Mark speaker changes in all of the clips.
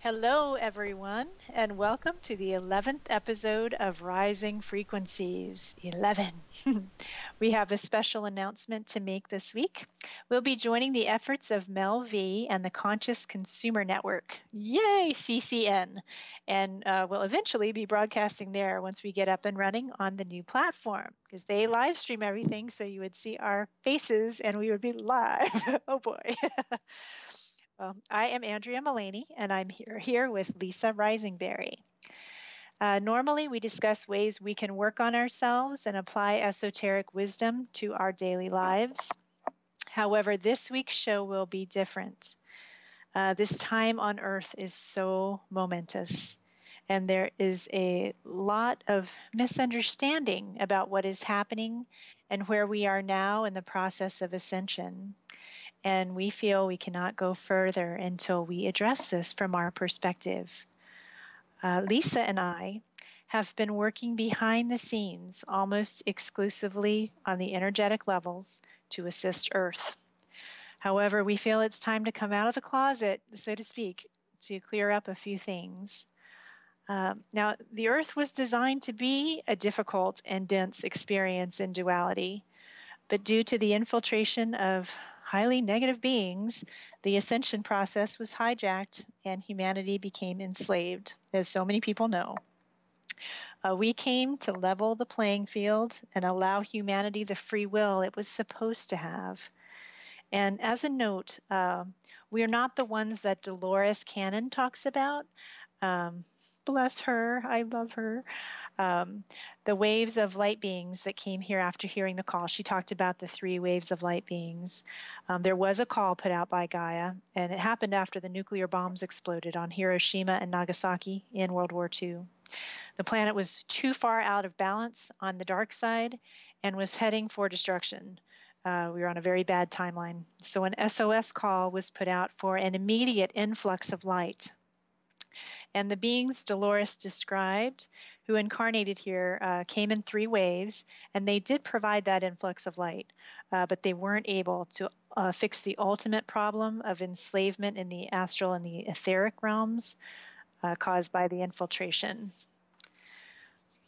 Speaker 1: Hello, everyone, and welcome to the 11th episode of Rising Frequencies. 11. We have a special announcement to make this week. We'll be joining the efforts of Mel V and the Conscious Consumer Network. Yay, CCN! And we'll eventually be broadcasting there once we get up and running on the new platform, because they live stream everything, so you would see our faces and we would be live. Oh boy. I am Andrea Mullaney, and I'm here with Lisan Rising Berry. Normally, we discuss ways we can work on ourselves and apply esoteric wisdom to our daily lives. However, this week's show will be different. This time on Earth is so momentous, and there is a lot of misunderstanding about what is happening and where we are now in the process of ascension. And we feel we cannot go further until we address this from our perspective. Lisa and I have been working behind the scenes almost exclusively on the energetic levels to assist Earth. However, we feel it's time to come out of the closet, so to speak, to clear up a few things. Now, the Earth was designed to be a difficult and dense experience in duality, but due to the infiltration of highly negative beings, the ascension process was hijacked and humanity became enslaved, as so many people know. We came to level the playing field and allow humanity the free will it was supposed to have. And as a note, we are not the ones that Dolores Cannon talks about. Bless her, I love her. The waves of light beings that came here after hearing the call. She talked about the 3 waves of light beings. There was a call put out by Gaia, and it happened after the nuclear bombs exploded on Hiroshima and Nagasaki in World War II. The planet was too far out of balance on the dark side and was heading for destruction. We were on a very bad timeline. So an SOS call was put out for an immediate influx of light. And the beings Dolores described, who incarnated here, came in 3 waves, and they did provide that influx of light, but they weren't able to fix the ultimate problem of enslavement in the astral and the etheric realms caused by the infiltration.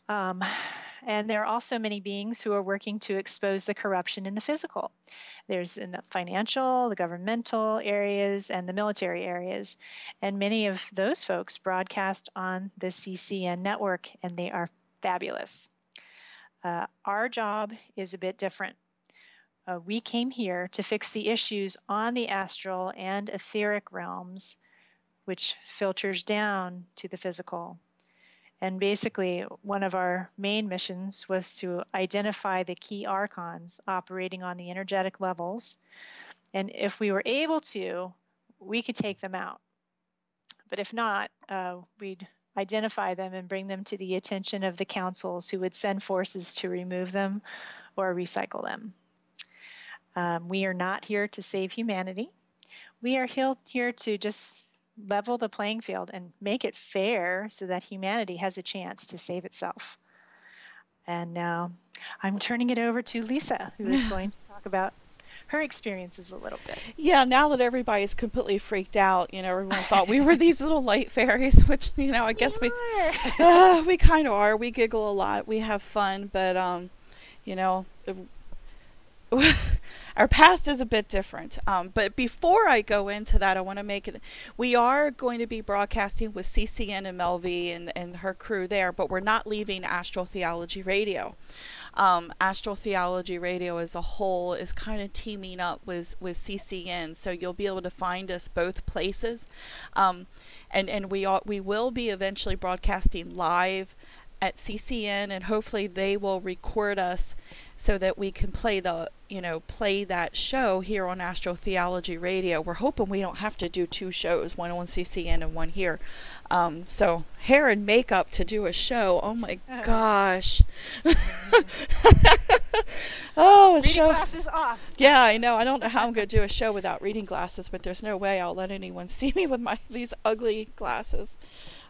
Speaker 1: And there are also many beings who are working to expose the corruption in the physical. There's in the financial, the governmental areas, and the military areas. And many of those folks broadcast on the CCN network, and they are fabulous. Our job is a bit different. We came here to fix the issues on the astral and etheric realms, which filters down to the physical. And basically, one of our main missions was to identify the key Archons operating on the energetic levels. And if we were able to, we could take them out. But if not, we'd identify them and bring them to the attention of the councils, who would send forces to remove them or recycle them. We are not here to save humanity. We are here to just level the playing field and make it fair so that humanity has a chance to save itself. And now I'm turning it over to Lisa, who is going to talk about her experiences a little bit.
Speaker 2: Yeah, now that everybody's completely freaked out, everyone thought we were these little light fairies, which, I guess we kind of are. We giggle a lot. We have fun, but, our past is a bit different. But before I go into that, I want to make it, we are going to be broadcasting with CCN and Mel V and her crew there, but we're not leaving Astrotheology Radio. Astrotheology Radio as a whole is kind of teaming up with CCN, so you'll be able to find us both places. And we will be eventually broadcasting live at CCN, and hopefully they will record us so that we can play that show here on Astrotheology Radio. We're hoping we don't have to do 2 shows, one on CCN and one here. So hair and makeup to do a show. Oh my gosh.
Speaker 1: Oh, reading glasses off.
Speaker 2: Yeah, I know. I don't know how I'm going to do a show without reading glasses, but there's no way I'll let anyone see me with these ugly glasses.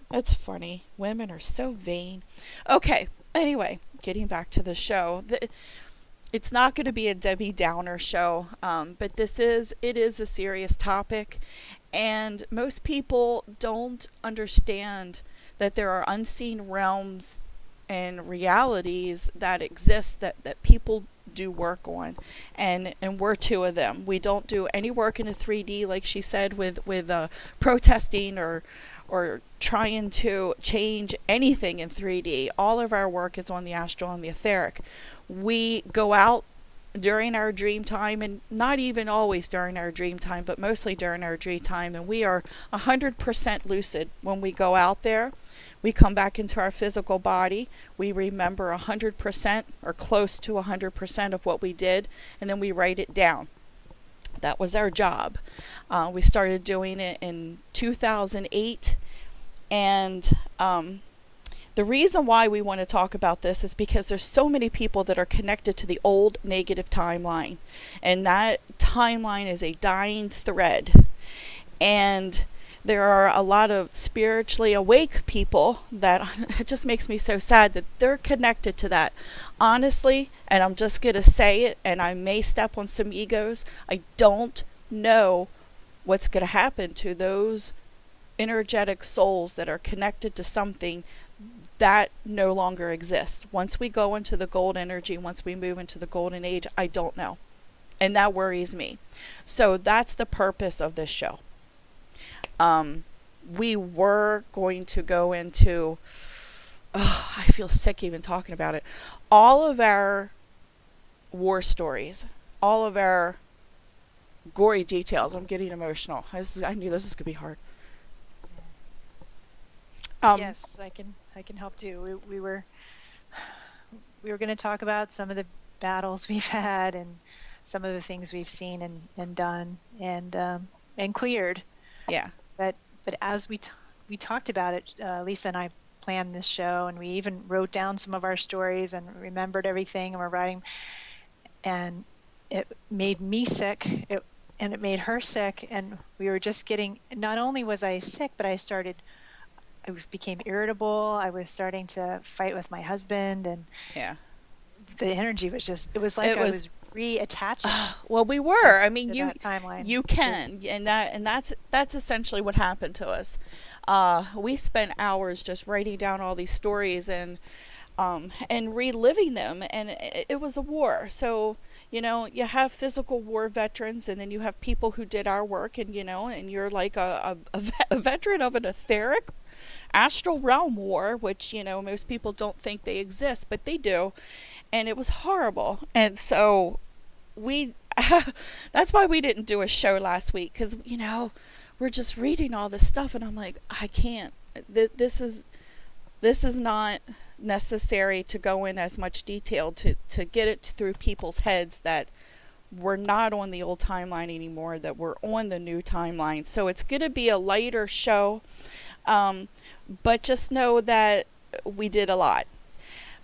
Speaker 2: That's funny. Women are so vain. Okay. Anyway, getting back to the show. It's not going to be a Debbie Downer show, but it is a serious topic, And most people don't understand that there are unseen realms and realities that exist that people do work on, and we're two of them. We don't do any work in the 3D, like she said, with protesting or trying to change anything in 3D. All of our work is on the astral and the etheric. We go out during our dream time, and not even always during our dream time, but mostly during our dream time, and we are 100% lucid when we go out there. We come back into our physical body, we remember 100% or close to 100% of what we did, and then we write it down. That was our job. We started doing it in 2008, and the reason why we want to talk about this is because there's so many people that are connected to the old negative timeline, and that timeline is a dying thread. And there are a lot of spiritually awake people that it just makes me so sad that they're connected to that. Honestly, and I'm just going to say it, and I may step on some egos, I don't know what's going to happen to those energetic souls that are connected to something that no longer exists. Once we go into the gold energy, once we move into the golden age, I don't know. And that worries me. So that's the purpose of this show. We were going to go into, I feel sick even talking about it, all of our war stories, all of our gory details. I'm getting emotional. I knew this was going to be hard.
Speaker 1: Yes, I can help too. We were going to talk about some of the battles we've had and some of the things we've seen and done and cleared.
Speaker 2: Yeah.
Speaker 1: But as we talked about it, Lisa and I planned this show, and we even wrote down some of our stories and remembered everything, and we're writing. And it made me sick, and it made her sick, and we were just getting. Not only was I sick, but I became irritable. I was starting to fight with my husband, and the energy was just. It was like I was reattaching.
Speaker 2: Well, we were. I mean, you
Speaker 1: can,
Speaker 2: and that's essentially what happened to us. We spent hours just writing down all these stories and reliving them, and it was a war. So you have physical war veterans, and then you have people who did our work, and and you're like a veteran of an etheric astral realm war, which most people don't think they exist, but they do. And it was horrible. And so that's why we didn't do a show last week, because we're just reading all this stuff, and I'm like, I can't. This is not necessary to go in as much detail to get it through people's heads that we're not on the old timeline anymore, that we're on the new timeline. So it's going to be a lighter show, but just know that we did a lot.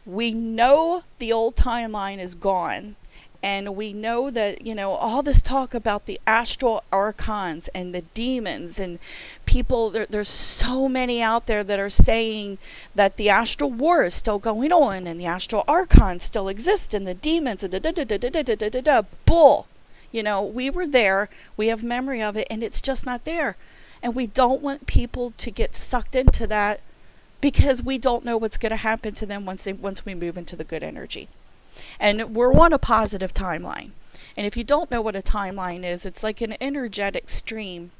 Speaker 2: We know the old timeline is gone, and we know that all this talk about the astral archons and the demons and people, there's so many out there that are saying that the astral war is still going on and the astral archons still exist and the demons and bull. We were there, we have memory of it, and it's just not there. And we don't want people to get sucked into that, because we don't know what's going to happen to them once we move into the good energy. And we're on a positive timeline. And if you don't know what a timeline is, it's like an energetic stream.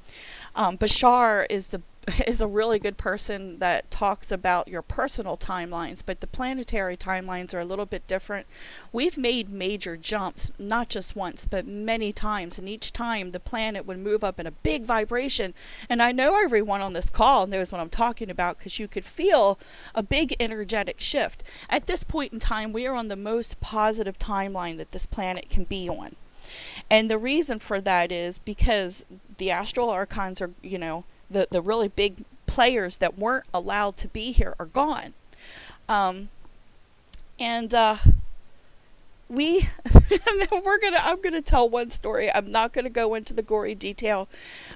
Speaker 2: Bashar is a really good person that talks about your personal timelines, but the planetary timelines are a little bit different. We've made major jumps, not just once, but many times, and each time the planet would move up in a big vibration. And I know everyone on this call knows what I'm talking about, because you could feel a big energetic shift. At this point in time, we are on the most positive timeline that this planet can be on. And the reason for that is because the astral archons are, the really big players that weren't allowed to be here are gone. I'm gonna tell one story. I'm not gonna go into the gory detail,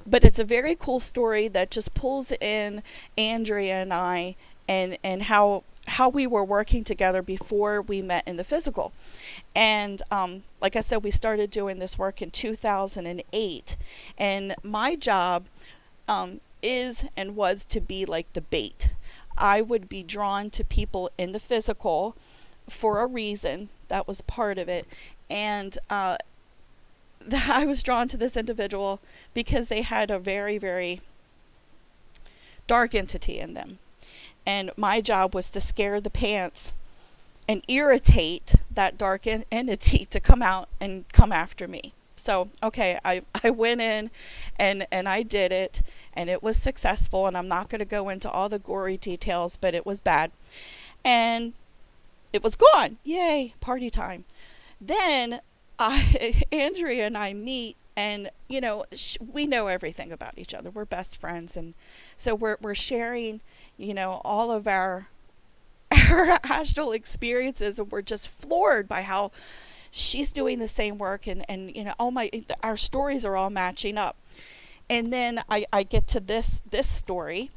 Speaker 2: but it's a very cool story that just pulls in Andrea and I, and how we were working together before we met in the physical. And like I said, we started doing this work in 2008, and my job is and was to be like the bait. I would be drawn to people in the physical for a reason. That was part of it. And I was drawn to this individual because they had a very, very dark entity in them. And my job was to scare the pants and irritate that dark entity to come out and come after me. So, okay, I went in and I did it, and it was successful, and I'm not going to go into all the gory details, but it was bad. And it was gone. Yay, party time. Then Andrea and I meet, and you know, we know everything about each other. We're best friends, and so we're sharing, you know, all of our astral experiences, and we're just floored by how she's doing the same work, and you know, our stories are all matching up. And then I get to this story,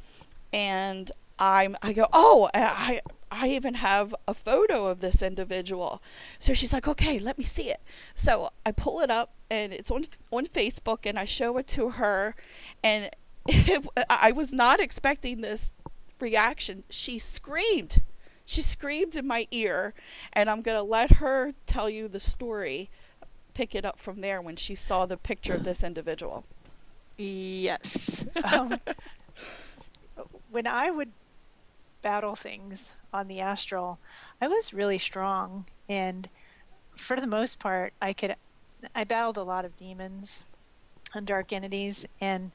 Speaker 2: and I go, oh, I even have a photo of this individual. So she's like, okay, let me see it. So I pull it up, and it's on Facebook, and I show it to her, and I was not expecting this reaction. She screamed in my ear, and I'm going to let her tell you the story, pick it up from there when she saw the picture of this individual.
Speaker 1: Yes. When I would battle things on the astral, I was really strong, and for the most part, I battled a lot of demons and dark entities, and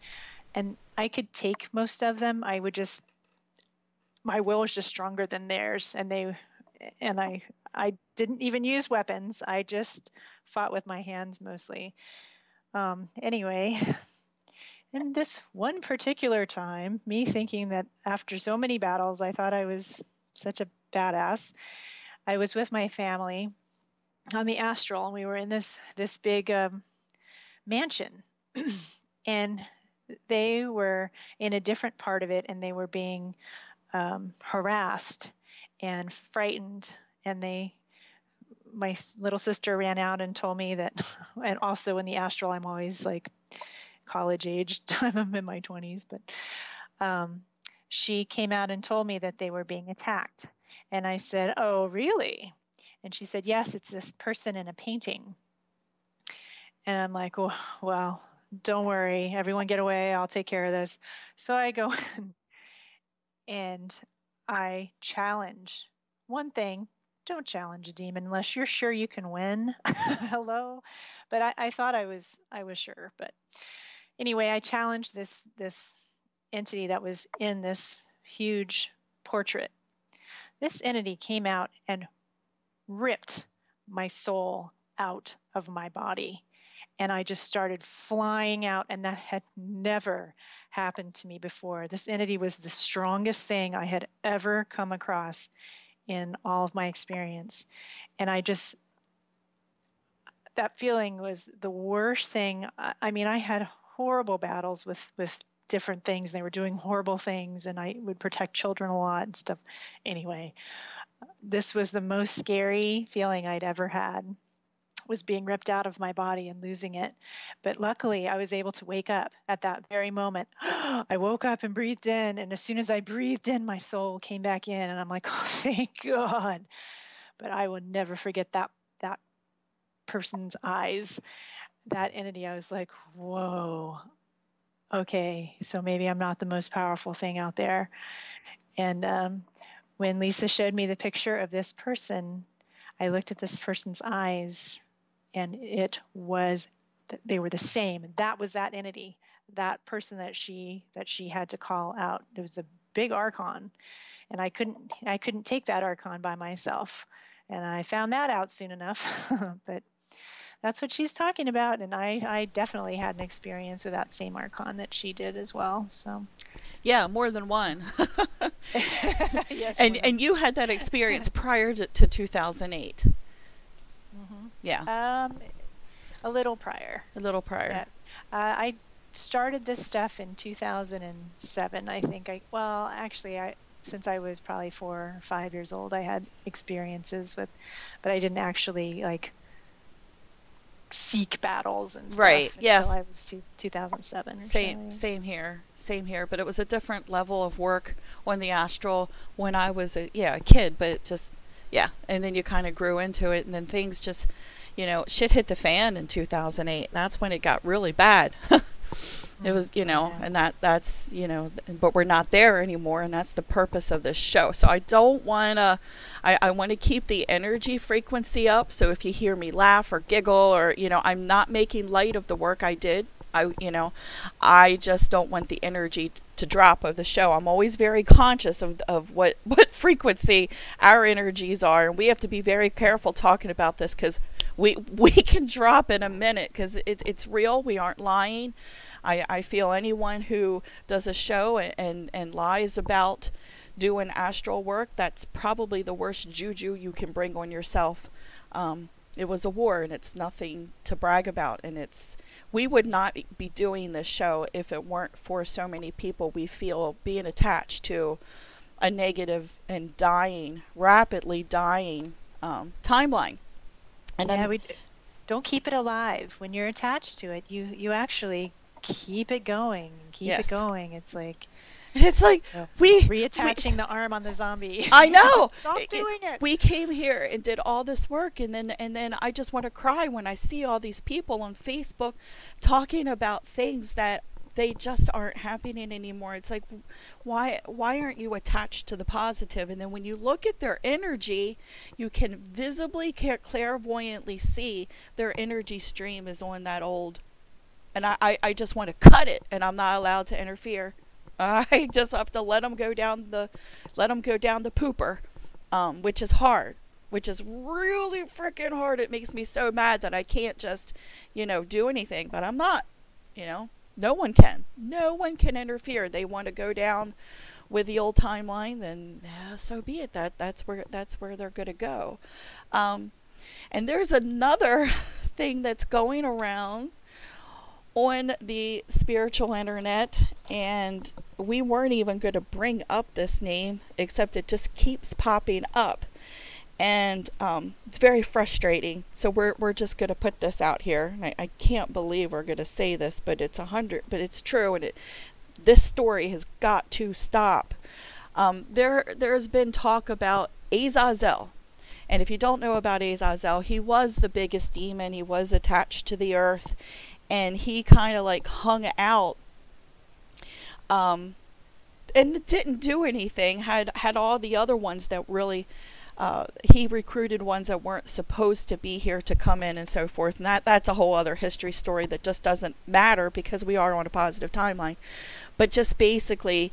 Speaker 1: I could take most of them. My will was just stronger than theirs, and I didn't even use weapons. I just fought with my hands mostly. Anyway, in this one particular time, me thinking that after so many battles, I thought I was such a badass, I was with my family on the astral, and we were in this big mansion, and they were in a different part of it, and they were being harassed and frightened, and my little sister ran out and told me that, and also in the astral, I'm always like college aged. I'm in my 20s, but she came out and told me that they were being attacked. And I said, oh, really? And she said, yes, it's this person in a painting. And I'm like, oh, well, don't worry, everyone get away, I'll take care of this. So I go and I challenge one thing. Don't challenge a demon unless you're sure you can win. Hello. But I thought I was sure. But anyway, I challenged this entity that was in this huge portrait. This entity came out and ripped my soul out of my body. And I just started flying out, and that had never happened to me before. This entity was the strongest thing I had ever come across in all of my experience. And that feeling was the worst thing. I mean, I had horrible battles with different things. They were doing horrible things, and I would protect children a lot and stuff. Anyway, this was the most scary feeling I'd ever had, was being ripped out of my body and losing it. But luckily, I was able to wake up at that very moment. I woke up and breathed in, and as soon as I breathed in, my soul came back in, and I'm like, oh, thank God. But I will never forget that person's eyes, that entity. I was like, whoa, okay, so maybe I'm not the most powerful thing out there. And when Lisa showed me the picture of this person, I looked at this person's eyes, and they were the same. That was that entity, that person that she had to call out. It was a big Archon, and I couldn't take that Archon by myself, and I found that out soon enough. But that's what she's talking about, and I definitely had an experience with that same Archon that she did as well. So
Speaker 2: yeah, more than one.
Speaker 1: Yes,
Speaker 2: and you had that experience prior to 2008.
Speaker 1: Mm-hmm.
Speaker 2: Yeah.
Speaker 1: A little prior. Yeah. I started this stuff in 2007, I think. Since I was probably 4 or 5 years old, I had experiences with, but I didn't actually seek battles and stuff.
Speaker 2: Right. Yes.
Speaker 1: Until I was 2007 or
Speaker 2: Same here. Same here. But it was a different level of work on the astral when I was a kid. But just and then you kind of grew into it, and then things just, shit hit the fan in 2008. That's when it got really bad. It was, and that's, but we're not there anymore, and that's the purpose of this show. So I don't want to, I want to keep the energy frequency up. So if you hear me laugh or giggle or, I'm not making light of the work I did. I just don't want the energy to drop of the show. I'm always very conscious of what frequency our energies are, and we have to be very careful talking about this, because we can drop in a minute, because it's real. We aren't lying. I feel anyone who does a show and lies about doing astral work, that's probably the worst juju you can bring on yourself. It was a war, and it's nothing to brag about, and we would not be doing this show if it weren't for so many people we feel being attached to a negative and rapidly dying timeline. And
Speaker 1: we don't keep it alive. When you're attached to it, you actually keep it going. It going. It's like reattaching the arm on the zombie.
Speaker 2: I know.
Speaker 1: Stop doing it.
Speaker 2: We came here and did all this work, and then I just want to cry when I see all these people on Facebook talking about things that they just aren't happening anymore. It's like, why aren't you attached to the positive? And then when you look at their energy, you can visibly, clairvoyantly see their energy stream is on that old. And I just want to cut it, and I'm not allowed to interfere. I just have to let them go down the pooper, which is hard, which is really freaking hard. It makes me so mad that I can't just, do anything. But I'm not, no one can interfere. They want to go down with the old timeline, then so be it. That's where they're going to go. And there's another thing that's going around on the spiritual internet, and we weren't even going to bring up this name, except it just keeps popping up, and it's very frustrating. So we're just going to put this out here. I can't believe we're going to say this, but it's true, and this story has got to stop. There's been talk about Azazel. And if you don't know about Azazel, he was the biggest demon. He was attached to the earth, and he kind of like hung out and didn't do anything. Had all the other ones that really he recruited ones that weren't supposed to be here to come in and so forth. And that's a whole other history story that just doesn't matter, because we are on a positive timeline. But just basically,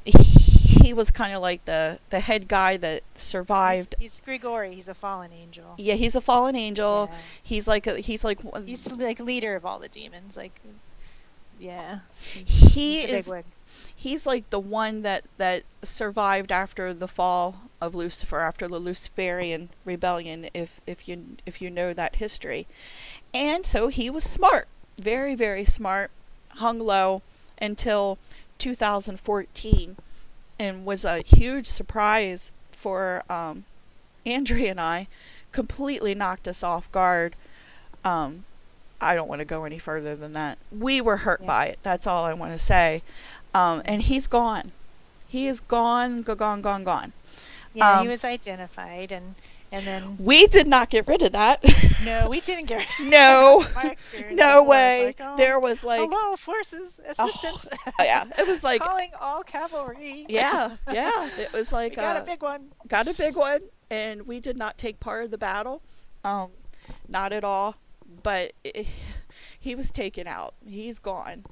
Speaker 2: he was kind of like the head guy that survived.
Speaker 1: He's Grigori. He's a fallen angel.
Speaker 2: Yeah, he's a fallen angel.
Speaker 1: Yeah.
Speaker 2: He's like
Speaker 1: leader of all the demons.
Speaker 2: He's like the one that survived after the fall of Lucifer, after the Luciferian rebellion, if you know that history. And so he was smart, very, very smart, hung low until 2014, and was a huge surprise for Andrea and I. Completely knocked us off guard. I don't want to go any further than that. We were hurt by it. That's all I want to say. And he's gone. He is gone.
Speaker 1: Yeah, he was identified, and then
Speaker 2: we did not get rid of that.
Speaker 1: No, we didn't get rid of
Speaker 2: No.
Speaker 1: My experience.
Speaker 2: No way. There was like,
Speaker 1: hello, forces, assistance.
Speaker 2: Yeah, it was like
Speaker 1: calling all cavalry.
Speaker 2: Yeah. It was like
Speaker 1: we got a big one.
Speaker 2: Got a big one, and we did not take part of the battle. Not at all. But he was taken out. He's gone.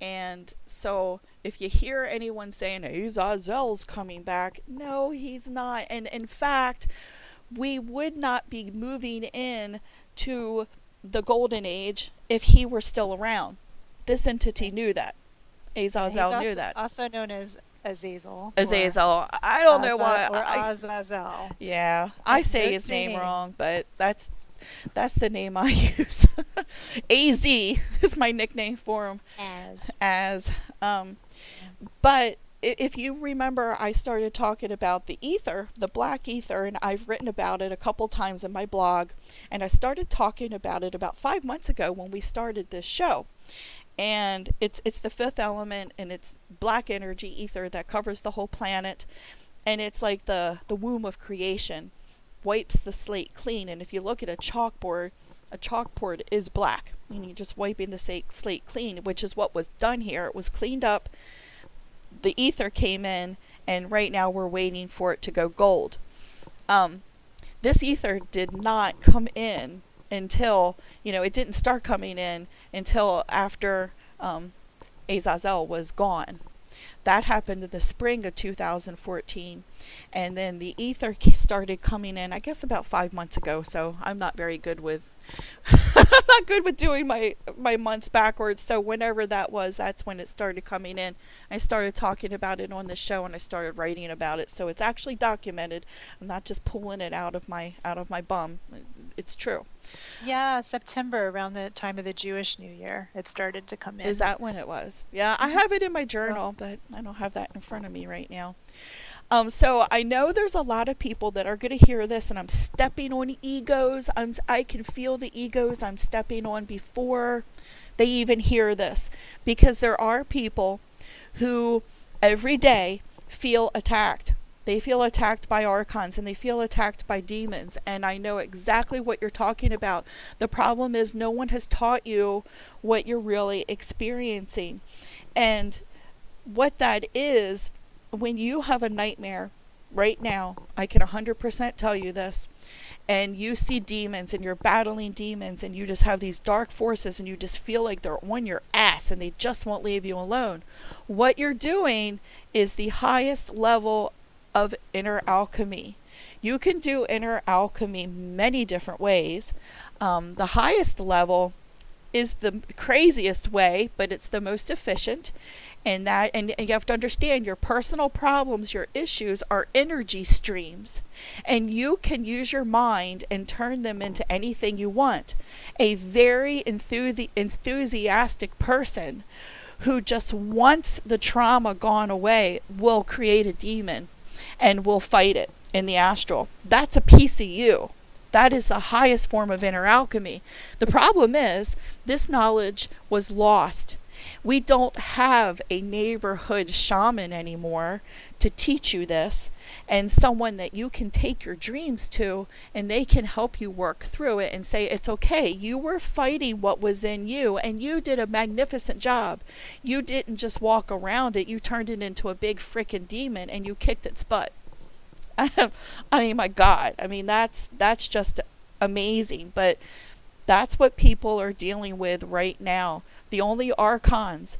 Speaker 2: And so if you hear anyone saying Azazel's coming back, no, he's not. And in fact, we would not be moving in to the golden age if he were still around. This entity knew that. Azazel knew that.
Speaker 1: Also known as Azazel.
Speaker 2: Azazel. I don't know why.
Speaker 1: Or Azazel.
Speaker 2: Yeah, I say his name wrong, but that's the name I use. AZ is my nickname for him. But if you remember, I started talking about the ether, the black ether, and I've written about it a couple times in my blog. And I started talking about it about 5 months ago when we started this show. And it's the fifth element, and it's black energy ether that covers the whole planet. And it's like the womb of creation, wipes the slate clean. And if you look at a chalkboard is black. And you're just wiping the slate clean, which is what was done here. It was cleaned up. The ether came in, and right now we're waiting for it to go gold. This ether did not come in until, it didn't start coming in until after Azazel was gone. That happened in the spring of 2014. And then the ether started coming in, I guess, about 5 months ago. So I'm not very good with I'm not good with doing my months backwards. So whenever that was, that's when it started coming in. I started talking about it on the show, and I started writing about it. So it's actually documented. I'm not just pulling it out of my bum. It's true.
Speaker 1: Yeah, September, around the time of the Jewish New Year, it started to come in.
Speaker 2: Is that when it was? Yeah, I have it in my journal, but I don't have that in front of me right now. So I know there's a lot of people that are going to hear this, and I'm stepping on egos. I can feel the egos I'm stepping on before they even hear this, because there are people who every day feel attacked. They feel attacked by Archons, and they feel attacked by demons, and I know exactly what you're talking about. The problem is no one has taught you what you're really experiencing. And what that is, when you have a nightmare right now, I can 100% tell you this, and you see demons and you're battling demons, and you just have these dark forces, and you just feel like they're on your ass and they just won't leave you alone. What you're doing is the highest level of inner alchemy. You can do inner alchemy many different ways. The highest level is the craziest way, but it's the most efficient. And you have to understand, your personal problems, your issues are energy streams, and you can use your mind and turn them into anything you want. A very enthusiastic person who just wants the trauma gone away will create a demon and will fight it in the astral. That's a piece of you. That is the highest form of inner alchemy. The problem is, this knowledge was lost. We don't have a neighborhood shaman anymore to teach you this, and someone that you can take your dreams to, and they can help you work through it and say, it's okay, you were fighting what was in you, and you did a magnificent job. You didn't just walk around it, you turned it into a big frickin' demon, and you kicked its butt. I mean, my God, I mean, that's just amazing. But that's what people are dealing with right now. The only Archons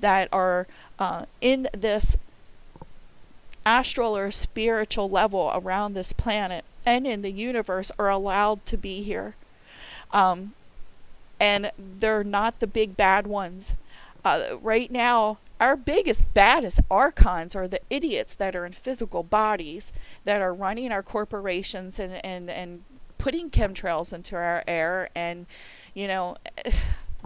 Speaker 2: that are in this astral or spiritual level around this planet and in the universe are allowed to be here. And they're not the big bad ones. Right now, our biggest, baddest Archons are the idiots that are in physical bodies, that are running our corporations and putting chemtrails into our air, and,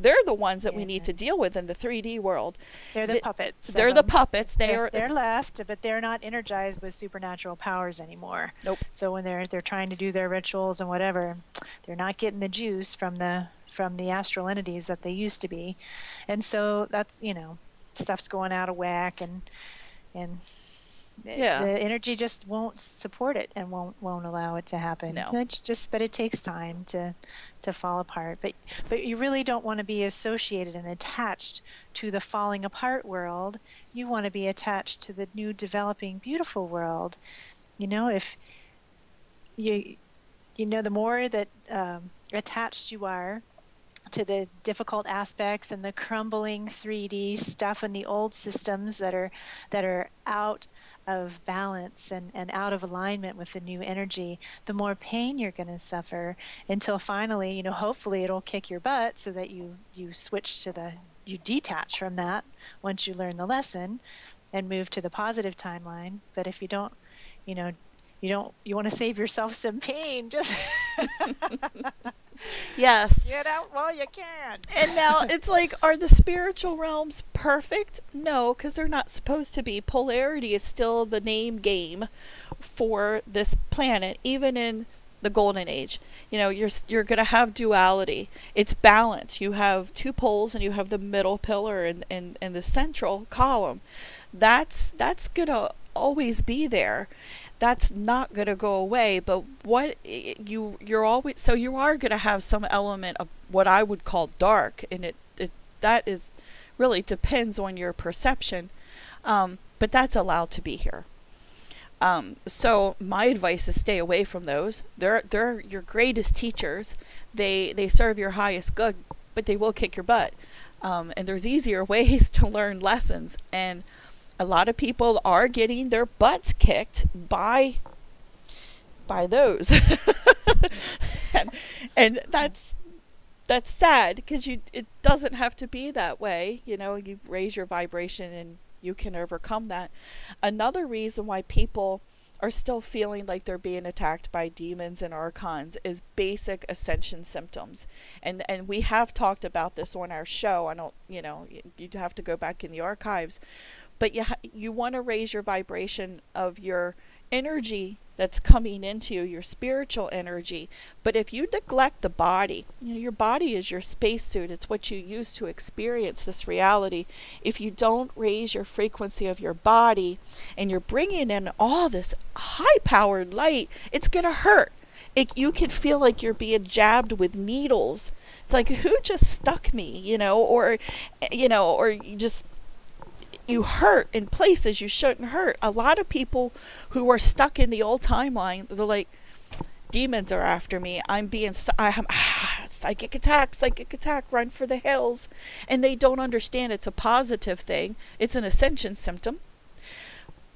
Speaker 2: they're the ones that we need to deal with in the 3D world.
Speaker 1: They're the puppets.
Speaker 2: They're the puppets.
Speaker 1: They're left, but they're not energized with supernatural powers anymore.
Speaker 2: Nope.
Speaker 1: So when they're trying to do their rituals and whatever, they're not getting the juice from the astral entities that they used to be. And so that's, stuff's going out of whack, and the energy just won't support it and won't allow it to happen.
Speaker 2: No.
Speaker 1: But it takes time to fall apart. But you really don't want to be associated and attached to the falling apart world. You want to be attached to the new, developing, beautiful world. If the more that attached you are to the difficult aspects and the crumbling 3D stuff and the old systems that are out of balance and out of alignment with the new energy, the more pain you're going to suffer, until finally, hopefully it'll kick your butt so that you switch to you detach from that once you learn the lesson and move to the positive timeline. But if you don't, you want to save yourself some pain, just
Speaker 2: Yes.
Speaker 1: Get out while you can.
Speaker 2: And now it's like, are the spiritual realms perfect? No, because they're not supposed to be. Polarity is still the name game for this planet, even in the golden age. You know, you're going to have duality. It's balance. You have two poles and you have the middle pillar and the central column. That's going to always be there. That's not going to go away. But what you're always, so you are going to have some element of what I would call dark, and it that is really depends on your perception. But that's allowed to be here. So my advice is stay away from those. They're your greatest teachers. They serve your highest good, but they will kick your butt. And there's easier ways to learn lessons. And a lot of people are getting their butts kicked by those. and that's sad, because it doesn't have to be that way. You know, you raise your vibration and you can overcome that. Another reason why people are still feeling like they're being attacked by demons and archons is basic ascension symptoms. And we have talked about this on our show. I don't, you'd have to go back in the archives. But you want to raise your vibration of your energy that's coming into you, your spiritual energy. But if you neglect the body, your body is your spacesuit. It's what you use to experience this reality. If you don't raise your frequency of your body and you're bringing in all this high-powered light, it's going to hurt. You can feel like you're being jabbed with needles. It's like, who just stuck me, or you hurt in places you shouldn't hurt. A lot of people who are stuck in the old timeline, they're like, demons are after me. I'm psychic attack, run for the hills. And they don't understand it's a positive thing. It's an ascension symptom.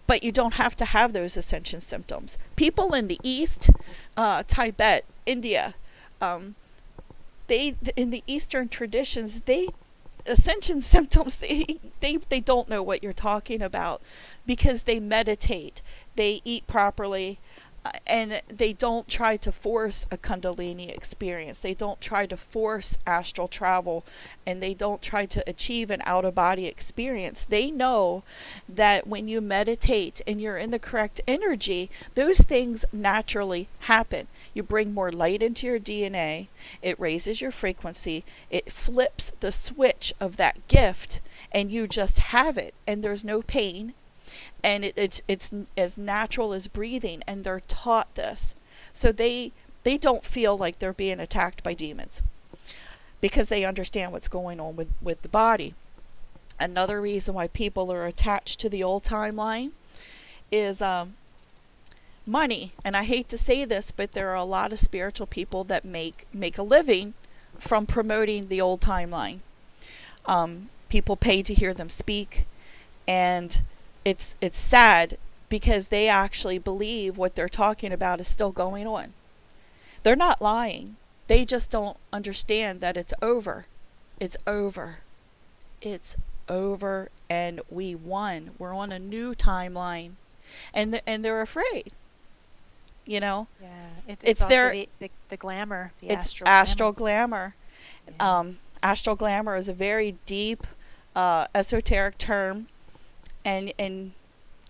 Speaker 2: But you don't have to have those ascension symptoms. People in the East, Tibet, India, in the Eastern traditions, ascension symptoms, they don't know what you're talking about, because they meditate, they eat properly, and they don't try to force a Kundalini experience. They don't try to force astral travel, and they don't try to achieve an out-of-body experience. They know that when you meditate and you're in the correct energy, those things naturally happen. You bring more light into your DNA, it raises your frequency, it flips the switch of that gift, and you just have it, and there's no pain. And it's as natural as breathing, and they're taught this. So they don't feel like they're being attacked by demons, because they understand what's going on with the body. Another reason why people are attached to the old timeline is money. And I hate to say this, but there are a lot of spiritual people that make a living from promoting the old timeline. People pay to hear them speak, and it's sad, because they actually believe what they're talking about is still going on. They're not lying. They just don't understand that it's over. It's over. It's over, and we won. We're on a new timeline, and they're afraid.
Speaker 1: Yeah,
Speaker 2: it's
Speaker 1: also
Speaker 2: their
Speaker 1: the glamour.
Speaker 2: It's astral glamour. Yeah. Astral glamour is a very deep, esoteric term. And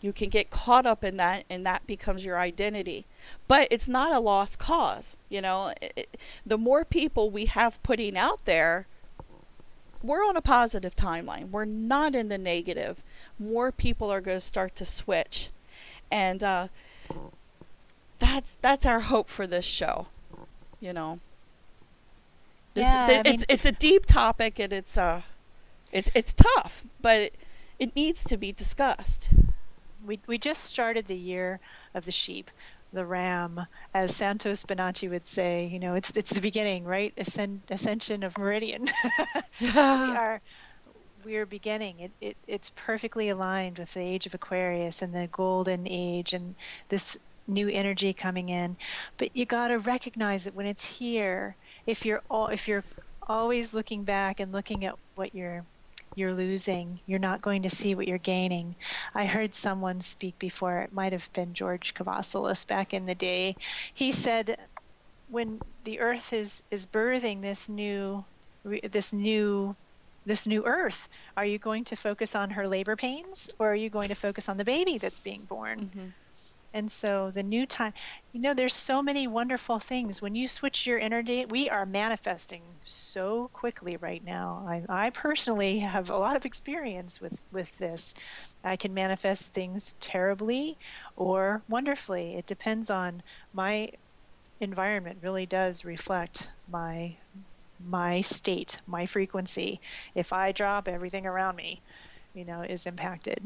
Speaker 2: you can get caught up in that, and that becomes your identity. But it's not a lost cause. The more people we have putting out there, we're on a positive timeline. We're not in the negative. More people are going to start to switch. And that's our hope for this show. It's a deep topic, and it's tough, but it needs to be discussed.
Speaker 1: We just started the year of the sheep, the ram, as Santos Bonacci would say. It's the beginning, right? Ascension of Meridian. we are beginning. It's perfectly aligned with the age of Aquarius and the golden age and this new energy coming in. But you got to recognize it when it's here. If you're always looking back and looking at what you're losing, you're not going to see what you're gaining. I heard someone speak before, it might have been George Kavassilis back in the day. He said, when the earth is birthing this new earth, are you going to focus on her labor pains, or are you going to focus on the baby that's being born?
Speaker 2: Mm-hmm.
Speaker 1: And so the new time, there's so many wonderful things. When you switch your energy, we are manifesting so quickly right now. I personally have a lot of experience with this. I can manifest things terribly or wonderfully. It depends on my environment. Really does reflect my state, my frequency. If I drop, everything around me, is impacted.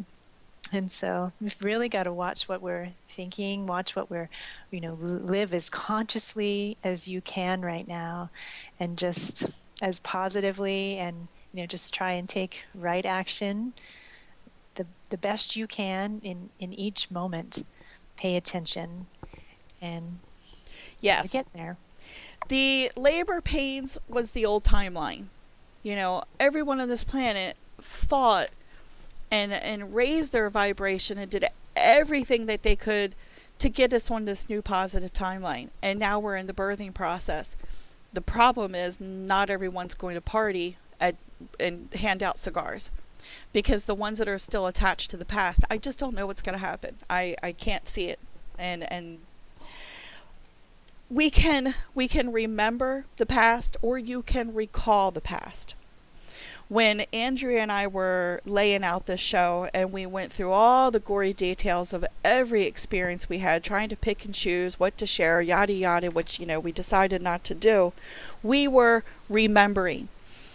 Speaker 1: And so we've really got to watch what we're thinking, watch what we're, live as consciously as you can right now, and just as positively, and, just try and take right action the best you can in each moment. Pay attention and get there.
Speaker 2: The labor pains was the old timeline. Everyone on this planet fought and raised their vibration and did everything that they could to get us on this new positive timeline. And now we're in the birthing process. The problem is not everyone's going to party and hand out cigars, because the ones that are still attached to the past, I just don't know what's going to happen. I can't see it. And we can remember the past, or you can recall the past. When Andrea and I were laying out this show, and we went through all the gory details of every experience we had, trying to pick and choose what to share, yada yada, which we decided not to do, we were remembering.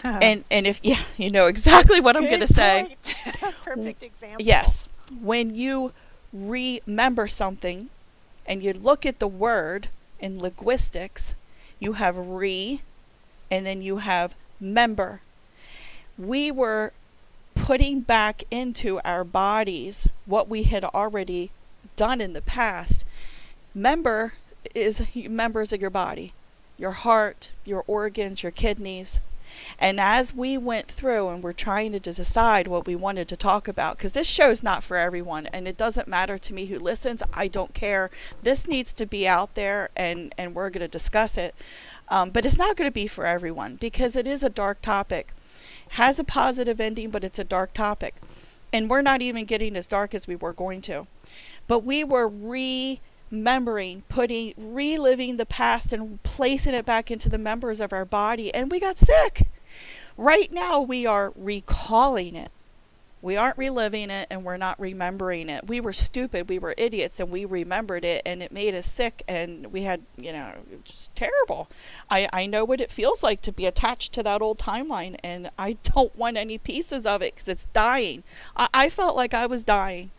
Speaker 2: And if you know exactly what I'm going to say.
Speaker 1: Perfect example.
Speaker 2: Yes, when you remember something, and you look at the word in linguistics, you have re, and then you have member. We were putting back into our bodies what we had already done in the past. Members of your body, your heart, your organs, your kidneys. And as we went through and we're trying to decide what we wanted to talk about, because this show's not for everyone, and it doesn't matter to me who listens, I don't care. This needs to be out there, and we're going to discuss it. But it's not going to be for everyone, because it is a dark topic. Has a positive ending, but it's a dark topic. And we're not even getting as dark as we were going to. But we were remembering, reliving the past and placing it back into the members of our body, and we got sick. Right now we are recalling it. We aren't reliving it, and we're not remembering it. We were stupid, we were idiots, and we remembered it, and it made us sick, and we had, just terrible. I know what it feels like to be attached to that old timeline, and I don't want any pieces of it, because it's dying. I felt like I was dying.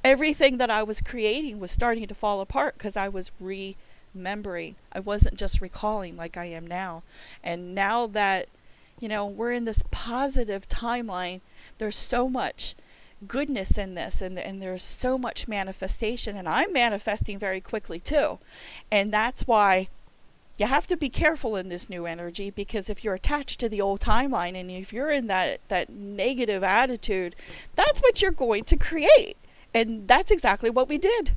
Speaker 2: Everything that I was creating was starting to fall apart, because I was remembering. I wasn't just recalling like I am now. And now that we're in this positive timeline, there's so much goodness in this, and there's so much manifestation, and I'm manifesting very quickly too. And that's why you have to be careful in this new energy, because if you're attached to the old timeline, and if you're in that negative attitude, that's what you're going to create. And that's exactly what we did.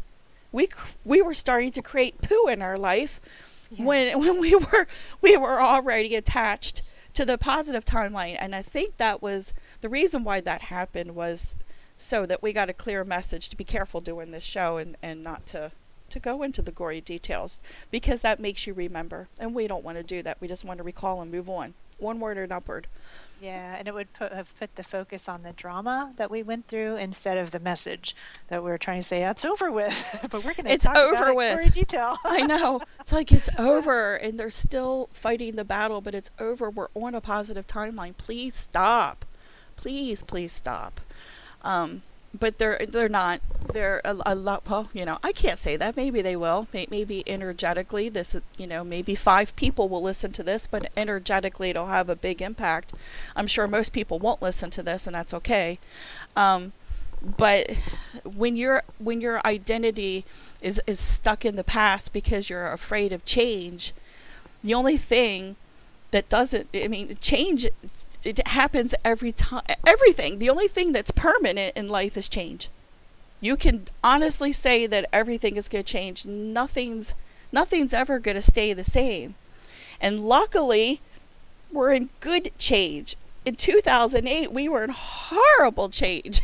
Speaker 2: We were starting to create poo in our life when we were already attached to the positive timeline. And I think that was the reason why that happened, was so that we got a clear message to be careful doing this show, and not to go into the gory details, because that makes you remember, and we don't want to do that. We just want to recall and move on, onward and upward.
Speaker 1: Yeah, and it would have put the focus on the drama that we went through, instead of the message that we're trying to say, it's over with. But we're going to talk about it in gory detail.
Speaker 2: I know. It's like it's over, and they're still fighting the battle, but it's over. We're on a positive timeline. Please stop. Please stop. But they're not. They're a lot. Well, I can't say that. Maybe they will. Maybe energetically, this, maybe 5 people will listen to this, but energetically, it'll have a big impact. I'm sure most people won't listen to this, and that's okay. But when your identity is stuck in the past because you're afraid of change, the only thing that change. It happens every time. Everything. The only thing that's permanent in life is change. You can honestly say that everything is going to change. Nothing's Nothing's ever going to stay the same. And luckily, we're in good change. In 2008, we were in horrible change.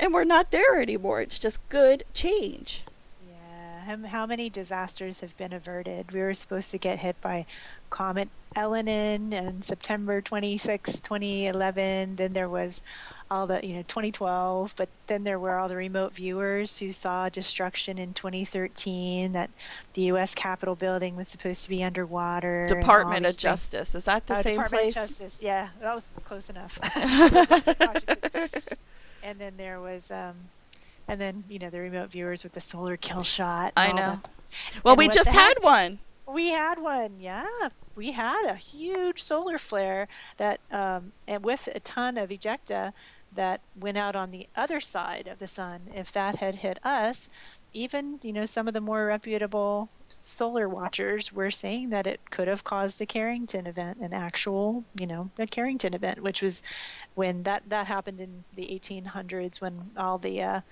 Speaker 2: And we're not there anymore. It's just good change.
Speaker 1: Yeah. How many disasters have been averted? We were supposed to get hit by Comet Elenin on September 26, 2011. Then there was all the, 2012, but then there were all the remote viewers who saw destruction in 2013, that the U.S. Capitol building was supposed to be underwater.
Speaker 2: Department of Justice. Is that the same
Speaker 1: Department
Speaker 2: place?
Speaker 1: Of Justice. Yeah, that was close enough. And then there was, and then, the remote viewers with the solar kill shot.
Speaker 2: I know. Well, we just had one.
Speaker 1: We had one, yeah. We had a huge solar flare that, and with a ton of ejecta that went out on the other side of the sun. If that had hit us, even, some of the more reputable solar watchers were saying that it could have caused a Carrington event, an actual, a Carrington event, which was when that happened in the 1800s, when all the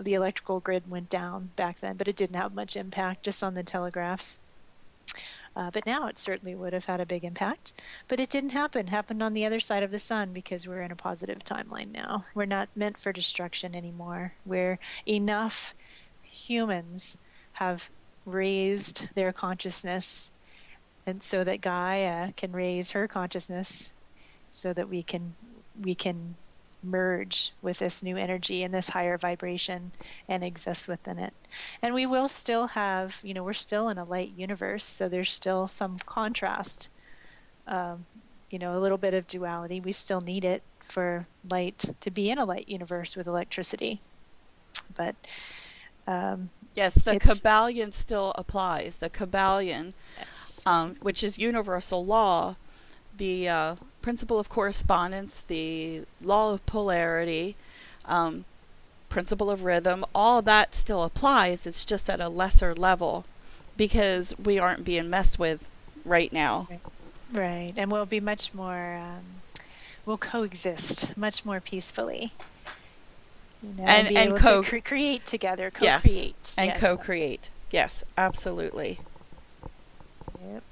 Speaker 1: electrical grid went down back then, but it didn't have much impact, just on the telegraphs. But now it certainly would have had a big impact. But it didn't happen. It happened on the other side of the sun because we're in a positive timeline now. We're not meant for destruction anymore. We're enough humans have raised their consciousness, and so that Gaia can raise her consciousness, so that we can merge with this new energy and this higher vibration and exist within it. And we will still have, we're still in a light universe, so there's still some contrast, a little bit of duality. We still need it for light to be in a light universe with electricity. But
Speaker 2: yes, the Kabbalion still applies. The Kabbalion, yes. Which is universal law, the principle of correspondence, the law of polarity, principle of rhythm, all that still applies. It's just at a lesser level because we aren't being messed with right now.
Speaker 1: Right. And we'll be much more, we'll coexist much more peacefully.
Speaker 2: And
Speaker 1: create together,
Speaker 2: co-create. Yes, and yes. Co-create. Yes, absolutely.
Speaker 1: Yep.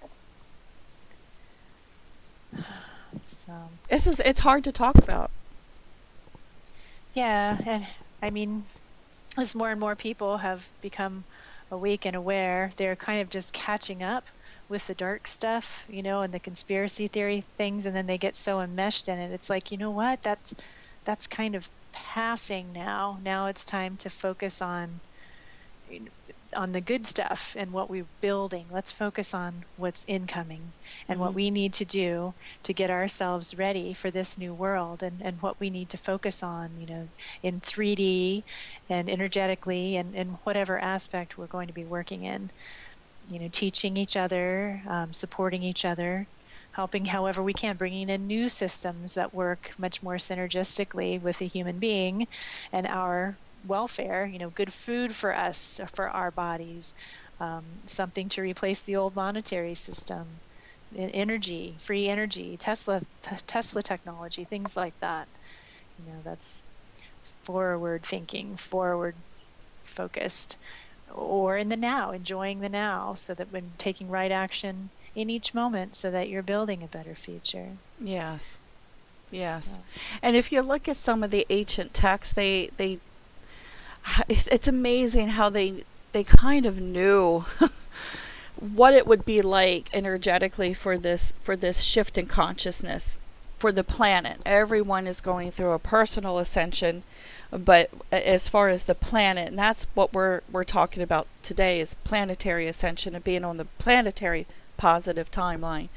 Speaker 2: It's hard to talk about.
Speaker 1: Yeah, and I mean, as more and more people have become awake and aware, they're kind of just catching up with the dark stuff, and the conspiracy theory things, and then they get so enmeshed in it. It's like, what? That's kind of passing now. Now it's time to focus on the good stuff and what we're building. Let's focus on what's incoming and what we need to do to get ourselves ready for this new world, and what we need to focus on, in 3D and energetically and in whatever aspect we're going to be working in, teaching each other, supporting each other, helping however we can, bringing in new systems that work much more synergistically with the human being and our welfare, good food for us, for our bodies, something to replace the old monetary system, energy, free energy, Tesla technology, things like that. That's forward thinking, forward focused, or in the now, enjoying the now, so that when taking right action in each moment, so that you're building a better future.
Speaker 2: Yes. Yeah. And if you look at some of the ancient texts, it's amazing how they kind of knew what it would be like energetically for this shift in consciousness for the planet. Everyone is going through a personal ascension, but as far as the planet, and that's what we're talking about today, is planetary ascension and being on the planetary positive timeline.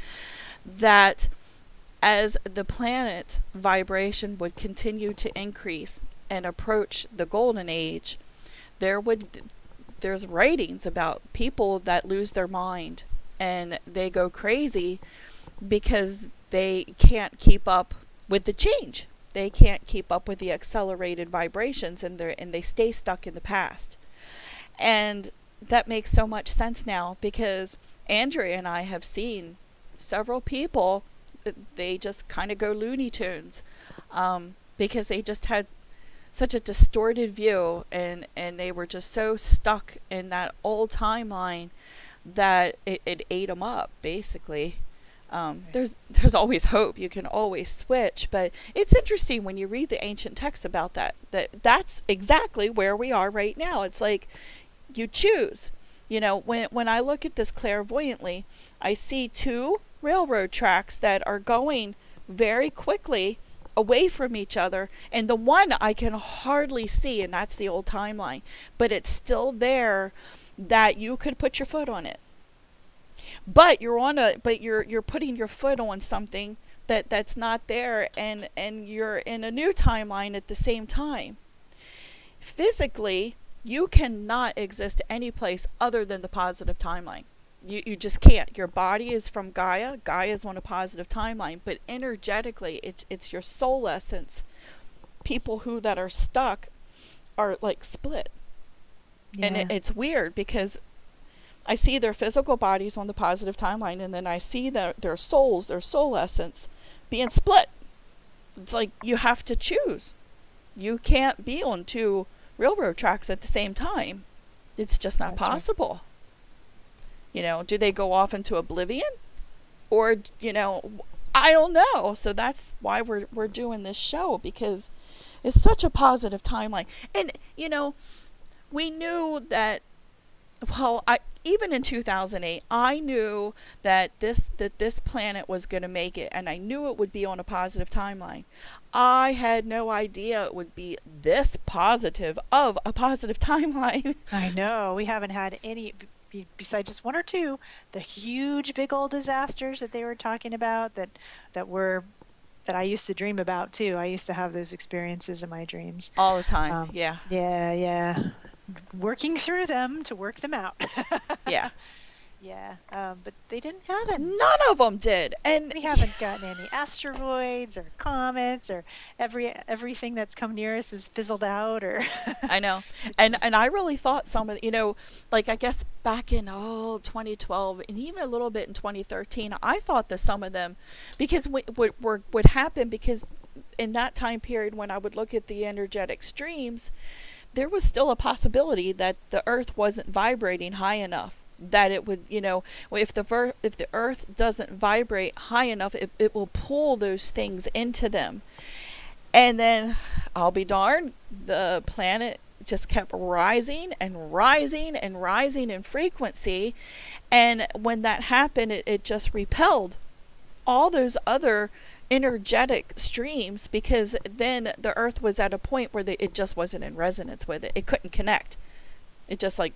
Speaker 2: That as the planet vibration would continue to increase and approach the golden age, there's writings about people that lose their mind and they go crazy because they can't keep up with the change. They can't keep up with the accelerated vibrations, and they stay stuck in the past. And that makes so much sense now, because Andrea and I have seen several people, they just kind of go Looney Tunes, because they just had such a distorted view, and they were just so stuck in that old timeline that it ate them up, basically. There's always hope. You can always switch, but it's interesting when you read the ancient texts about that's exactly where we are right now. It's like you choose. You know, when I look at this clairvoyantly, I see two railroad tracks that are going very quickly away from each other, and the one I can hardly see, and that's the old timeline, but it's still there that you could put your foot on it. But you're putting your foot on something that's not there, and you're in a new timeline at the same time. Physically, you cannot exist any place other than the positive timeline. You just can't. Your body is from Gaia. Gaia is on a positive timeline, but energetically, it's your soul essence. People that are stuck are like split. Yeah. And it's weird because I see their physical bodies on the positive timeline, and then I see their souls, their soul essence, being split. It's like you have to choose. You can't be on two railroad tracks at the same time. It's just not possible. You know, do they go off into oblivion? Or, you know, I don't know. So that's why we're doing this show, because it's such a positive timeline. And, you know, we knew that, well, even in 2008, I knew that this planet was going to make it, and I knew it would be on a positive timeline. I had no idea it would be this positive of a positive timeline. I
Speaker 1: know. We haven't had any, besides just one or two, the huge big old disasters that they were talking about that I used to dream about too. I used to have those experiences in my dreams.
Speaker 2: All the time. Yeah.
Speaker 1: Yeah. Working through them to work them out.
Speaker 2: Yeah.
Speaker 1: Yeah, but they didn't happen.
Speaker 2: None of them did, and
Speaker 1: we haven't gotten any asteroids or comets, or everything that's come near us is fizzled out. Or
Speaker 2: I know, and I really thought some of, you know, like I guess back in 2012 and even a little bit in 2013, I thought that some of them, because what would happen, because in that time period when I would look at the energetic streams, there was still a possibility that the Earth wasn't vibrating high enough. That it would, you know, if the Earth doesn't vibrate high enough, it will pull those things into them. And then, I'll be darned, the planet just kept rising and rising and rising in frequency. And when that happened, it just repelled all those other energetic streams, because then the Earth was at a point where it just wasn't in resonance with it. It couldn't connect. It just like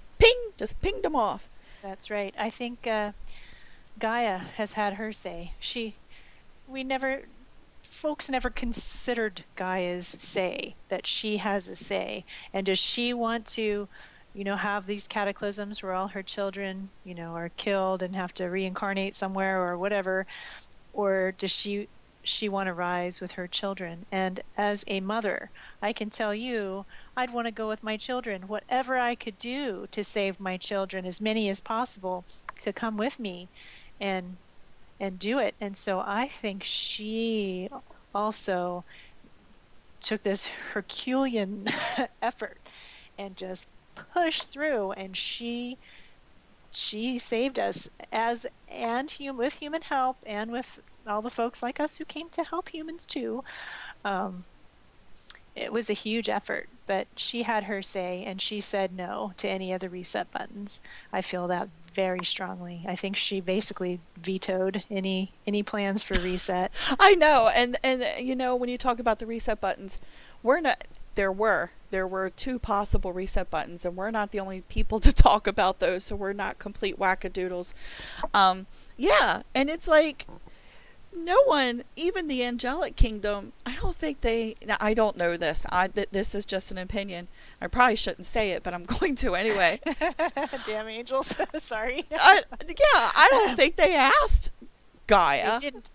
Speaker 2: just pinged them off.
Speaker 1: That's right. I think Gaia has had her say. Folks never considered Gaia's say, that she has a say. And does she want to, you know, have these cataclysms where all her children, you know, are killed and have to reincarnate somewhere or whatever? Or does she want to rise with her children? And as a mother, I can tell you, I'd want to go with my children. Whatever I could do to save my children, as many as possible, to come with me and do it. And so I think she also took this Herculean effort and just pushed through, and she saved us with human help, and with all the folks like us who came to help humans too. It was a huge effort, but she had her say, and she said no to any of the reset buttons. I feel that very strongly. I think she basically vetoed any plans for reset.
Speaker 2: I know, and you know, when you talk about the reset buttons, there were two possible reset buttons, and we're not the only people to talk about those, so we're not complete wackadoodles. Yeah, and it's like, no one, even the angelic kingdom, I don't think I don't know this. This is just an opinion. I probably shouldn't say it, but I'm going to anyway.
Speaker 1: Damn angels. Sorry.
Speaker 2: I don't think they asked Gaia.
Speaker 1: They didn't.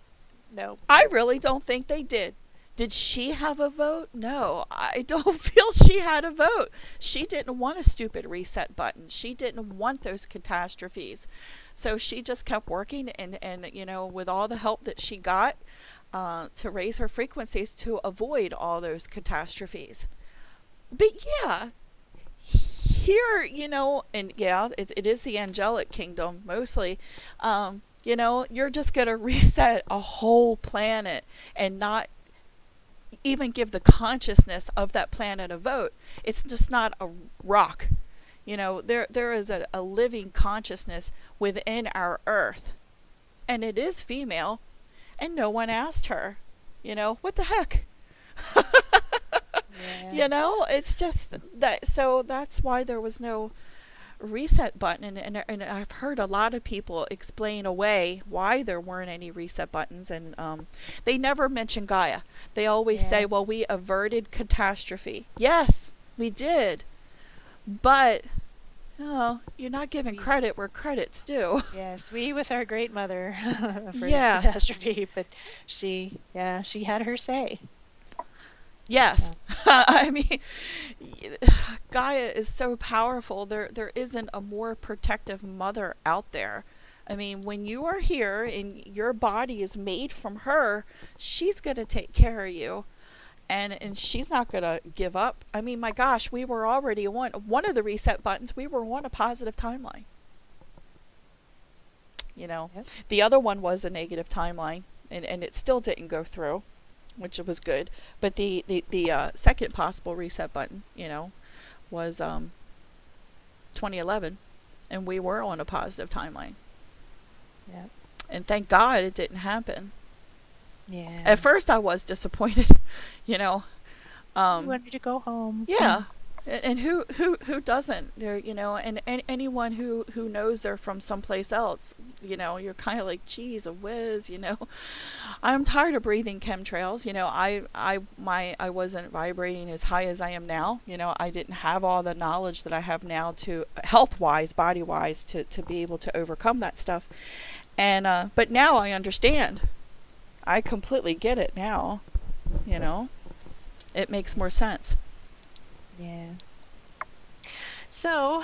Speaker 1: No.
Speaker 2: I really don't think they did. Did she have a vote? No, I don't feel she had a vote. She didn't want a stupid reset button. She didn't want those catastrophes. So she just kept working, and you know, with all the help that she got to raise her frequencies to avoid all those catastrophes. But yeah, here, you know, and yeah, it is the angelic kingdom mostly. You know, you're just going to reset a whole planet and not even give the consciousness of that planet a vote. It's just not a rock. You know, there is a living consciousness within our earth. And it is female. And no one asked her. You know, what the heck?
Speaker 1: Yeah.
Speaker 2: You know, it's just that. So that's why there was no reset button. And I've heard a lot of people explain away why there weren't any reset buttons. And they never mention Gaia. They always say, well, we averted catastrophe. Yes, we did. But, oh, you're not giving credit where credit's due.
Speaker 1: Yes, we with our great mother for
Speaker 2: Yes.
Speaker 1: catastrophe, but she had her say.
Speaker 2: Yes. I mean, Gaia is so powerful. There isn't a more protective mother out there. I mean, when you are here and your body is made from her, she's going to take care of you. And she's not going to give up. I mean, my gosh, we were already on one of the reset buttons. We were on a positive timeline. You know,
Speaker 1: Yep.
Speaker 2: The other one was a negative timeline, and it still didn't go through, which was good. But the second possible reset button, you know, was 2011, and we were on a positive timeline.
Speaker 1: Yep.
Speaker 2: And thank God it didn't happen.
Speaker 1: Yeah.
Speaker 2: At first I was disappointed, you know.
Speaker 1: You want me to go home.
Speaker 2: Yeah. And who doesn't? There, you know, and anyone who knows they're from someplace else, you know, you're kind of like, geez, a whiz, you know. I'm tired of breathing chemtrails. You know, I wasn't vibrating as high as I am now. You know, I didn't have all the knowledge that I have now to health-wise, body-wise, to be able to overcome that stuff. And but now I understand. I completely get it now. You know, it makes more sense.
Speaker 1: Yeah. So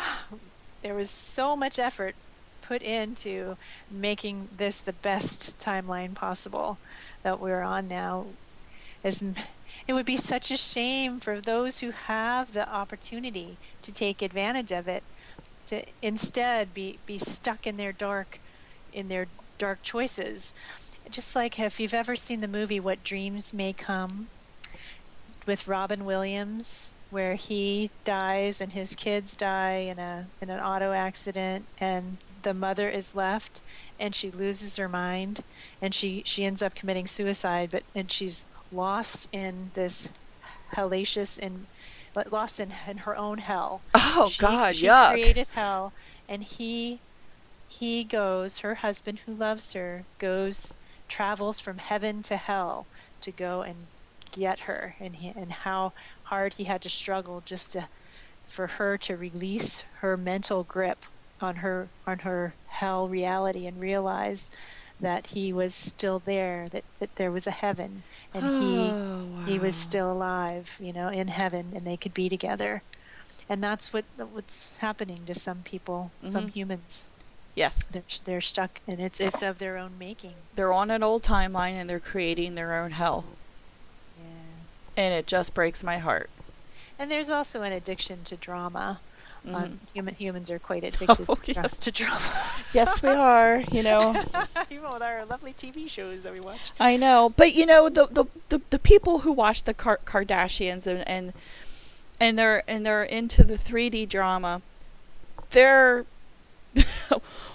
Speaker 1: there was so much effort put into making this the best timeline possible that we're on now. It would be such a shame for those who have the opportunity to take advantage of it to instead be stuck in their dark choices. Just like if you've ever seen the movie What Dreams May Come with Robin Williams, where he dies and his kids die in an auto accident, and the mother is left and she loses her mind and she ends up committing suicide, and she's lost in this hellacious and lost in her own hell.
Speaker 2: Oh God,
Speaker 1: she
Speaker 2: yuck.
Speaker 1: created hell, and he goes, her husband who loves her travels from heaven to hell to go and get her, and how hard he had to struggle just for her to release her mental grip on her hell reality and realize that he was still there, that there was a heaven, and he was still alive, you know, in heaven, and they could be together. And that's what's happening to some people, some humans.
Speaker 2: Yes.
Speaker 1: They're stuck, and it's of their own making.
Speaker 2: They're on an old timeline and they're creating their own hell.
Speaker 1: Yeah.
Speaker 2: And it just breaks my heart.
Speaker 1: And there's also an addiction to drama. Humans are quite addicted to drama.
Speaker 2: Yes, we are, you know.
Speaker 1: Even with our lovely TV shows that we watch.
Speaker 2: I know, but you know, the people who watch the Kardashians and they're into the 3D drama, they're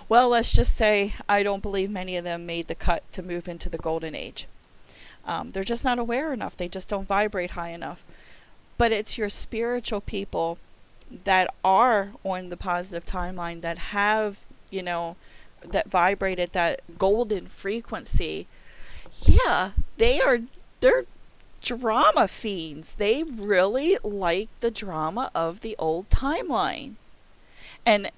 Speaker 2: well, let's just say I don't believe many of them made the cut to move into the golden age. They're just not aware enough. They just don't vibrate high enough. But it's your spiritual people that are on the positive timeline, that have, you know, that vibrate at that golden frequency. Yeah, they're drama fiends. They really like the drama of the old timeline. And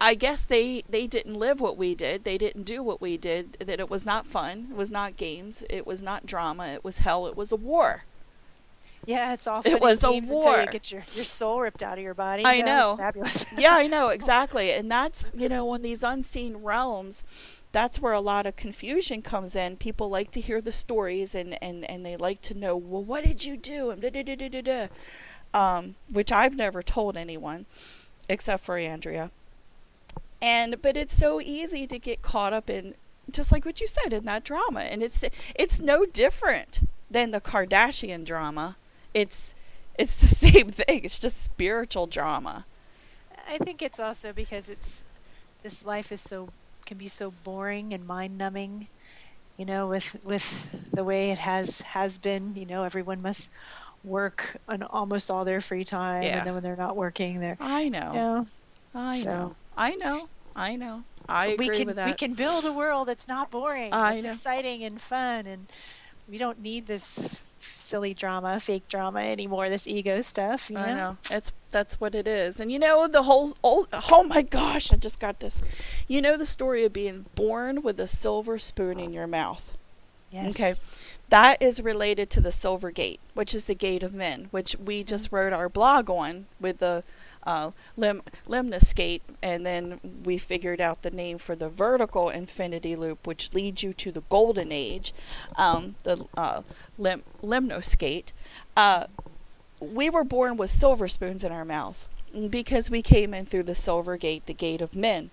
Speaker 2: I guess they didn't live what we did. They didn't do what we did. That it was not fun. It was not games. It was not drama. It was hell. It was a war.
Speaker 1: Yeah, it's all
Speaker 2: it was a war
Speaker 1: until you get your soul ripped out of your body.
Speaker 2: I know.
Speaker 1: Fabulous.
Speaker 2: Yeah, I know, exactly. And that's, you know, in these unseen realms, that's where a lot of confusion comes in. People like to hear the stories and they like to know, well, what did you do? And which I've never told anyone except for Andrea. But it's so easy to get caught up in, just like what you said, in that drama. And it's no different than the Kardashian drama. It's the same thing. It's just spiritual drama.
Speaker 1: I think it's also because this life can be so boring and mind numbing, with the way it has been. Everyone must work on almost all their free time,
Speaker 2: Yeah.
Speaker 1: and then when they're not working, they're
Speaker 2: I know. I know. I agree with that.
Speaker 1: We can build a world that's not boring. It's exciting and fun, and we don't need this silly drama, fake drama anymore, this ego stuff.
Speaker 2: I know. That's what it is. And the whole oh my gosh, I just got this. The story of being born with a silver spoon in your mouth.
Speaker 1: Yes.
Speaker 2: Okay. That is related to the Silver Gate, which is the gate of men, which we just wrote our blog on with the limnus gate, and then we figured out the name for the vertical infinity loop, which leads you to the golden age, the limnos gate. We were born with silver spoons in our mouths because we came in through the Silver Gate, the gate of men.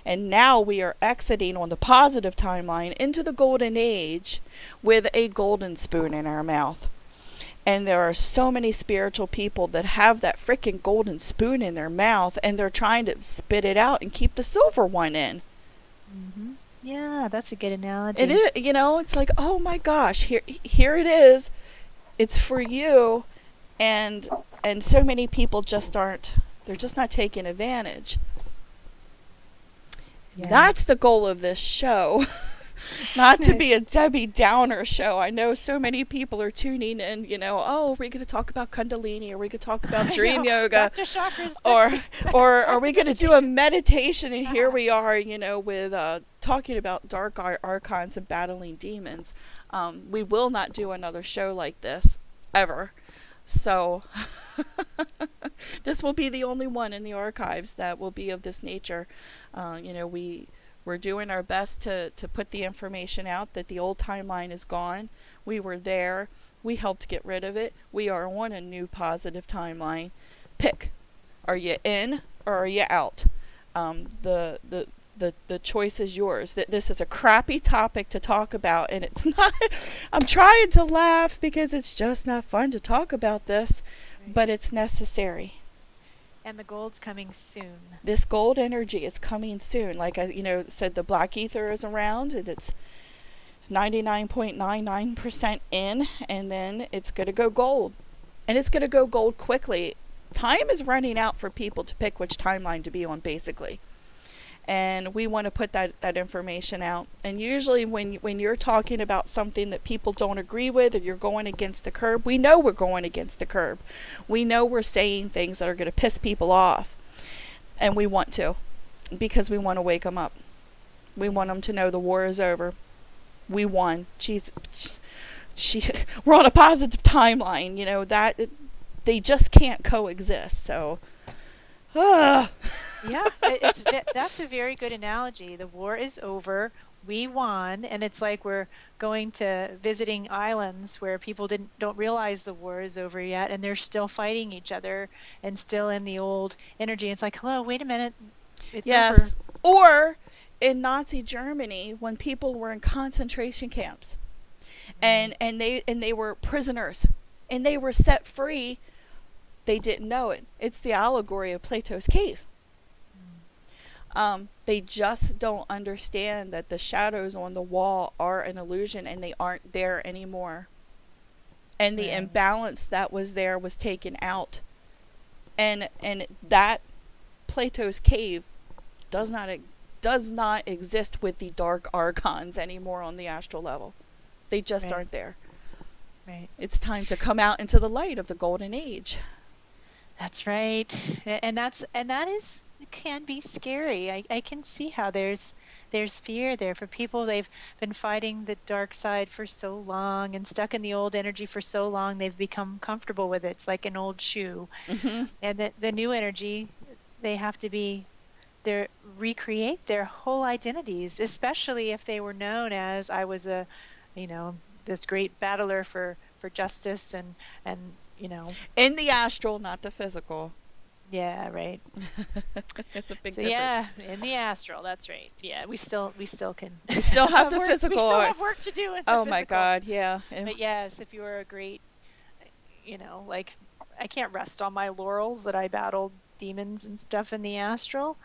Speaker 2: And now we are exiting on the positive timeline into the golden age with a golden spoon in our mouth. And there are so many spiritual people that have that freaking golden spoon in their mouth, and they're trying to spit it out and keep the silver one in.
Speaker 1: Mm-hmm. Yeah, that's a good analogy.
Speaker 2: It is, it's like, oh my gosh, here it is. It's for you. And so many people they're just not taking advantage. Yeah. That's the goal of this show. Not to be a Debbie Downer show. I know so many people are tuning in, are we going to talk about Kundalini? Are we going to talk about dream yoga?
Speaker 1: Dr. Chakras,
Speaker 2: or are we going to do a meditation? And here we are, with talking about dark archons and battling demons. We will not do another show like this, ever. So this will be the only one in the archives that will be of this nature. We're doing our best to put the information out that the old timeline is gone. We were there. We helped get rid of it. We are on a new positive timeline. Pick. Are you in or are you out? The choice is yours. This is a crappy topic to talk about, and it's not. I'm trying to laugh because it's just not fun to talk about this, right. But it's necessary.
Speaker 1: And the gold's coming soon.
Speaker 2: This gold energy is coming soon. Like I said, the black ether is around, and it's 99.99% in, and then it's going to go gold. And it's going to go gold quickly. Time is running out for people to pick which timeline to be on, basically. And we want to put that information out. And usually when you're talking about something that people don't agree with, or you're going against the curb, we know we're going against the curb. We know we're saying things that are going to piss people off. And we want to, because we want to wake them up. We want them to know the war is over. We won. We're on a positive timeline, that they just can't coexist. So,
Speaker 1: Yeah, that's a very good analogy. The war is over. We won, and it's like we're going to visiting islands where people don't realize the war is over yet, and they're still fighting each other and still in the old energy. It's like, hello, wait a minute, it's over.
Speaker 2: Or in Nazi Germany, when people were in concentration camps, and they were prisoners, and they were set free, they didn't know it. It's the allegory of Plato's cave. They just don't understand that the shadows on the wall are an illusion, and they aren't there anymore. And the imbalance that was there was taken out. And that Plato's cave does not exist with the dark archons anymore on the astral level. They just aren't there.
Speaker 1: Right.
Speaker 2: It's time to come out into the light of the golden age.
Speaker 1: That's right. And that can be scary. I can see how there's fear there for people. They've been fighting the dark side for so long and stuck in the old energy for so long, they've become comfortable with it. It's like an old shoe. Mm-hmm. And the new energy, they have to recreate their whole identities, especially if they were known as, I was this great battler for justice and you know.
Speaker 2: In the astral, not the physical.
Speaker 1: Yeah, right.
Speaker 2: It's a big
Speaker 1: So
Speaker 2: difference.
Speaker 1: yeah, in the astral, that's right. Yeah, we still can.
Speaker 2: We still have the physical.
Speaker 1: We still have work to do in the
Speaker 2: oh
Speaker 1: physical.
Speaker 2: my God, yeah.
Speaker 1: But yes, if you were a great, like, I can't rest on my laurels that I battled demons and stuff in the astral.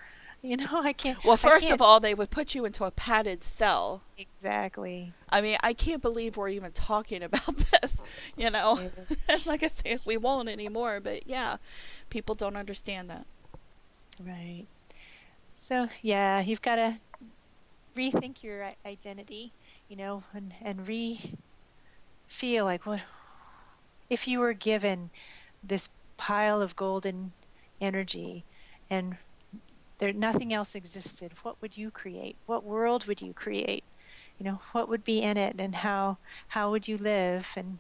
Speaker 1: I can't.
Speaker 2: Well, first of all, they would put you into a padded cell.
Speaker 1: Exactly.
Speaker 2: I mean, I can't believe we're even talking about this, Like I say, we won't anymore, but yeah, people don't understand that.
Speaker 1: Right. So, yeah, you've got to rethink your identity, and feel like, what if you were given this pile of golden energy and nothing else existed? What would you create? What world would you create? What would be in it, and how would you live, and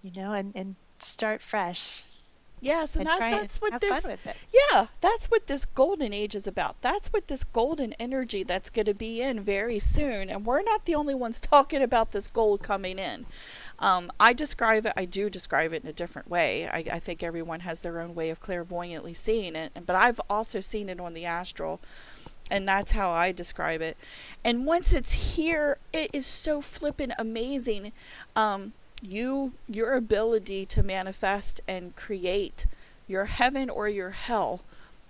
Speaker 1: and start fresh.
Speaker 2: Yes, and that's what this,
Speaker 1: fun with it.
Speaker 2: Yeah, that's what this golden age is about. That's what this golden energy that's going to be in very soon. And we're not the only ones talking about this gold coming in. I do describe it in a different way. I think everyone has their own way of clairvoyantly seeing it. But I've also seen it on the astral. And that's how I describe it. And once it's here, it is so flippin' amazing. Your ability to manifest and create your heaven or your hell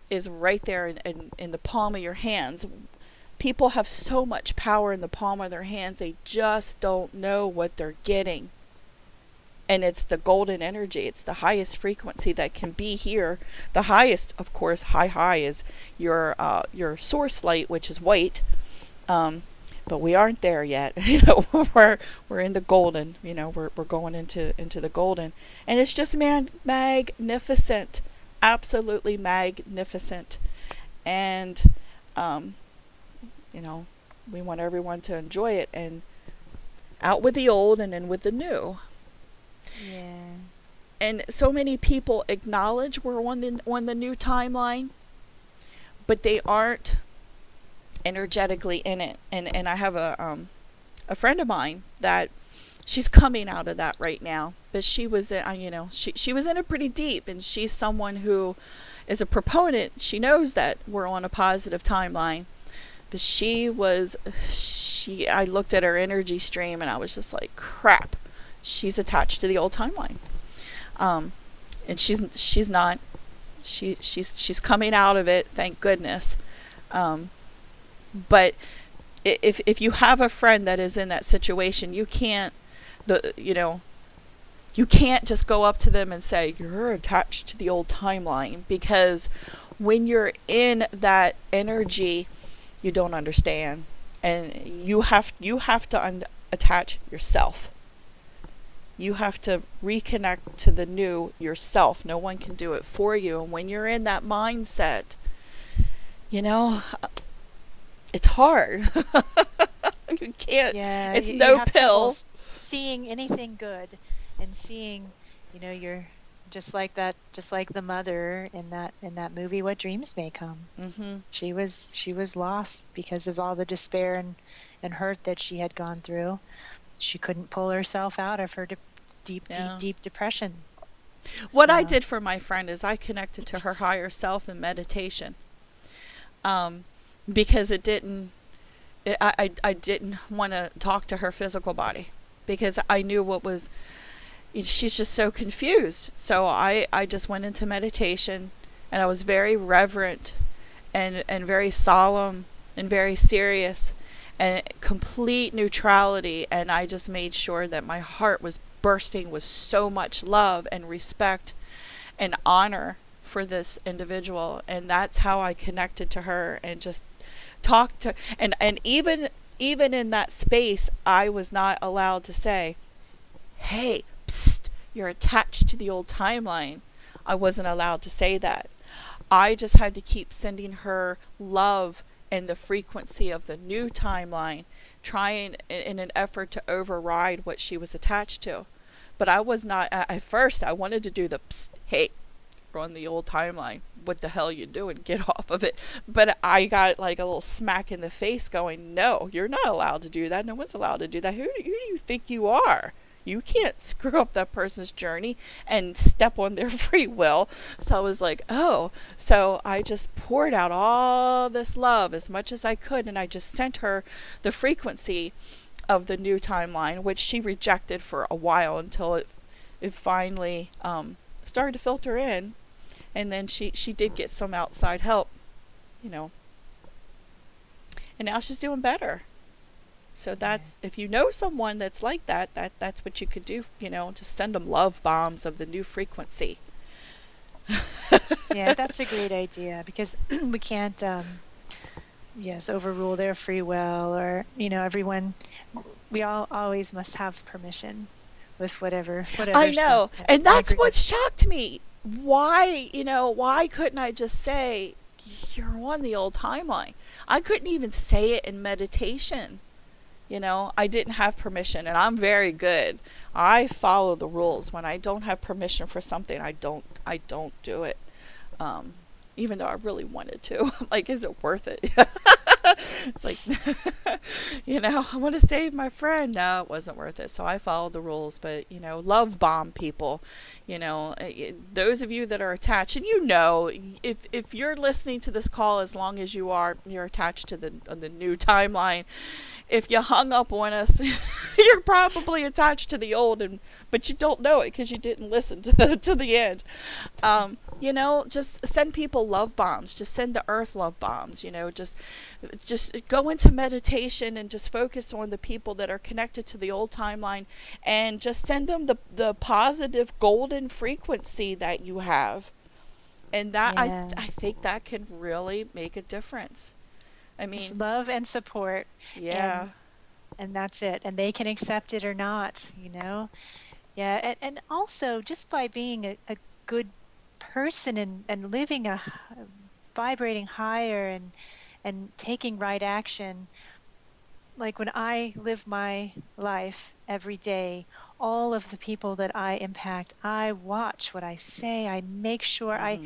Speaker 2: is right there in the palm of your hands. People have so much power in the palm of their hands, they just don't know what they're getting. And it's the golden energy. It's the highest frequency that can be here. The highest, of course, high is your source light, which is white. But we aren't there yet. We're in the golden. We're going into the golden, and it's just magnificent, absolutely magnificent. And we want everyone to enjoy it, and out with the old and in with the new.
Speaker 1: Yeah.
Speaker 2: And so many people acknowledge we're on the new timeline, but they aren't energetically in it. And I have a friend of mine that she's coming out of that right now, but she was she was in it pretty deep, and she's someone who is a proponent. She knows that we're on a positive timeline, but I looked at her energy stream and I was just like, crap, she's attached to the old timeline. And she's not. She's coming out of it, thank goodness. But if you have a friend that is in that situation, you can't just go up to them and say you're attached to the old timeline, because when you're in that energy, you don't understand, and you have to attach yourself. You have to reconnect to the new yourself. No one can do it for you. And when you're in that mindset, it's hard. You can't.
Speaker 1: Yeah,
Speaker 2: it's no pill.
Speaker 1: Seeing anything good, and seeing, you're just like that, just like the mother in that movie, What Dreams May Come.
Speaker 2: Mm-hmm.
Speaker 1: She was lost because of all the despair and hurt that she had gone through. She couldn't pull herself out of her deep depression.
Speaker 2: What I did for my friend is I connected to her higher self in meditation. Because I didn't want to talk to her physical body, because I knew she's just so confused. So I just went into meditation, and I was very reverent and very solemn and very serious and complete neutrality. And I just made sure that my heart was bursting with so much love and respect and honor for this individual. And that's how I connected to her and just talked to, and even in that space, I was not allowed to say, hey, psst, you're attached to the old timeline. I wasn't allowed to say that. I just had to keep sending her love and the frequency of the new timeline, trying in an effort to override what she was attached to. But I was not, at first I wanted to do the, psst, hey, we're on the old timeline. What the hell you doing? Get off of it. But I got like a little smack in the face going, no, you're not allowed to do that. No one's allowed to do that. Who do you think you are? You can't screw up that person's journey and step on their free will. So I was like, oh. So I just poured out all this love as much as I could, and I just sent her the frequency of the new timeline, which she rejected for a while until it finally started to filter in. And then she did get some outside help, you know. And now she's doing better. So that's, if you know someone that's like that, that's what you could do, you know, just send them love bombs of the new frequency.
Speaker 1: Yeah, that's a great idea, because we can't, overrule their free will, or, you know, everyone, we all always must have permission with whatever
Speaker 2: I know.
Speaker 1: stuff.
Speaker 2: And that's what shocked me. Why couldn't I just say, you're on the old timeline? I couldn't even say it in meditation. You know, I didn't have permission, and I'm very good. I follow the rules. When I don't have permission for something, I don't do it. Even though I really wanted to. Like, is it worth it? It's like, you know, I want to save my friend. No, it wasn't worth it. So I followed the rules. But, you know, love bomb people. You know, those of you that are attached, and you know, if you're listening to this call, as long as you're attached to the new timeline, if you hung up on us, you're probably attached to the old, but you don't know it because you didn't listen to the end. You know, just send people love bombs. Just send the earth love bombs. You know, just go into meditation and just focus on the people that are connected to the old timeline, and just send them the positive golden frequency that you have. And that, yeah. I think that can really make a difference. I mean,
Speaker 1: just love and support.
Speaker 2: Yeah.
Speaker 1: And that's it. And they can accept it or not, you know? Yeah. And also, just by being a good person and living vibrating higher and taking right action, like when I live my life every day, all of the people that I impact, I watch what I say. I make sure I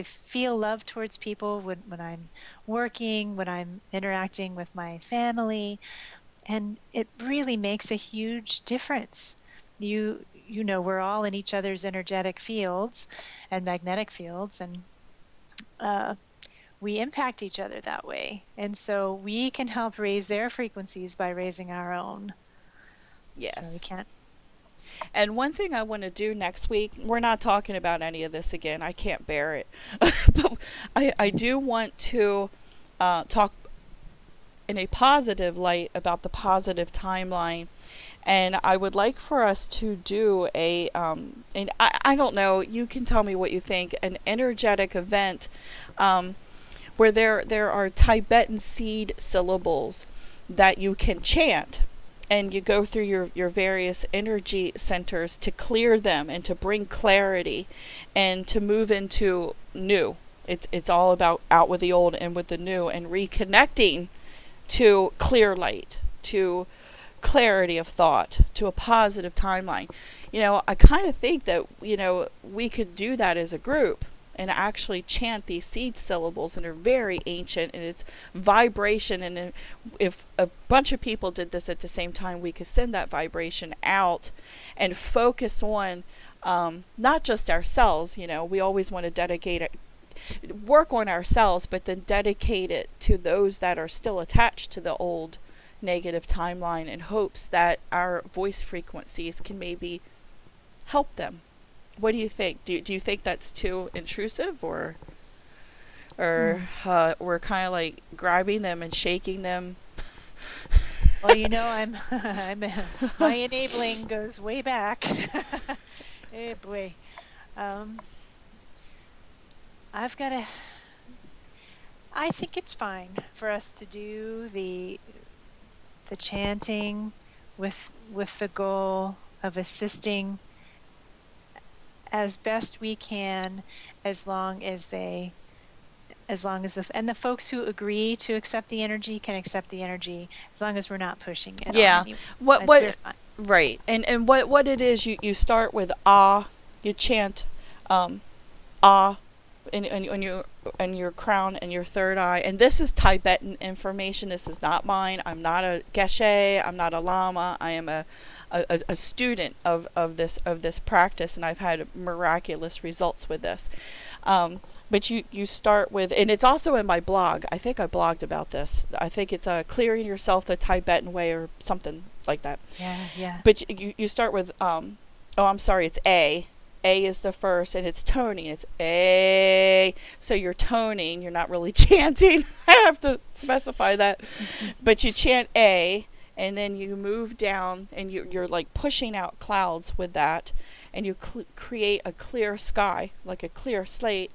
Speaker 1: feel love towards people when I'm working, when I'm interacting with my family, and it really makes a huge difference. You know, we're all in each other's energetic fields and magnetic fields, and we impact each other that way. And so we can help raise their frequencies by raising our own.
Speaker 2: Yes.
Speaker 1: So we can't.
Speaker 2: And one thing I want to do next week, we're not talking about any of this again. I can't bear it. But I do want to talk in a positive light about the positive timeline. And I would like for us to do and I don't know, you can tell me what you think, an energetic event where there are Tibetan seed syllables that you can chant. And you go through your various energy centers to clear them and to bring clarity and to move into new. It's all about out with the old and with the new, and reconnecting to clear light, to clarity of thought, to a positive timeline. You know, I kind of think that, you know, we could do that as a group and actually chant these seed syllables, and they're very ancient, and it's vibration. And if a bunch of people did this at the same time, we could send that vibration out and focus on not just ourselves. You know, we always want to dedicate it, work on ourselves, but then dedicate it to those that are still attached to the old negative timeline, in hopes that our voice frequencies can maybe help them. What do you think? Do you think that's too intrusive, or we're kind of like grabbing them and shaking them?
Speaker 1: Well, you know, my enabling goes way back. Hey boy, I think it's fine for us to do the chanting with the goal of assisting as best we can, as long as the folks who agree to accept the energy can accept the energy, as long as we're not pushing it.
Speaker 2: Yeah.
Speaker 1: On anyone.
Speaker 2: What right. And what it is, you start with ah, you chant ah in your crown and your third eye. And this is Tibetan information. This is not mine. I'm not a geshe, I'm not a lama. I am a a student of this practice, and I've had miraculous results with this. But you start with, and it's also in my blog. I think I blogged about this. I think it's clearing yourself the Tibetan way or something like that.
Speaker 1: Yeah.
Speaker 2: But you start with it's A. A is the first, and it's toning. It's A. So you're toning. You're not really chanting. I have to specify that. But you chant A, and then you move down, and you're like pushing out clouds with that, and you create a clear sky, like a clear slate,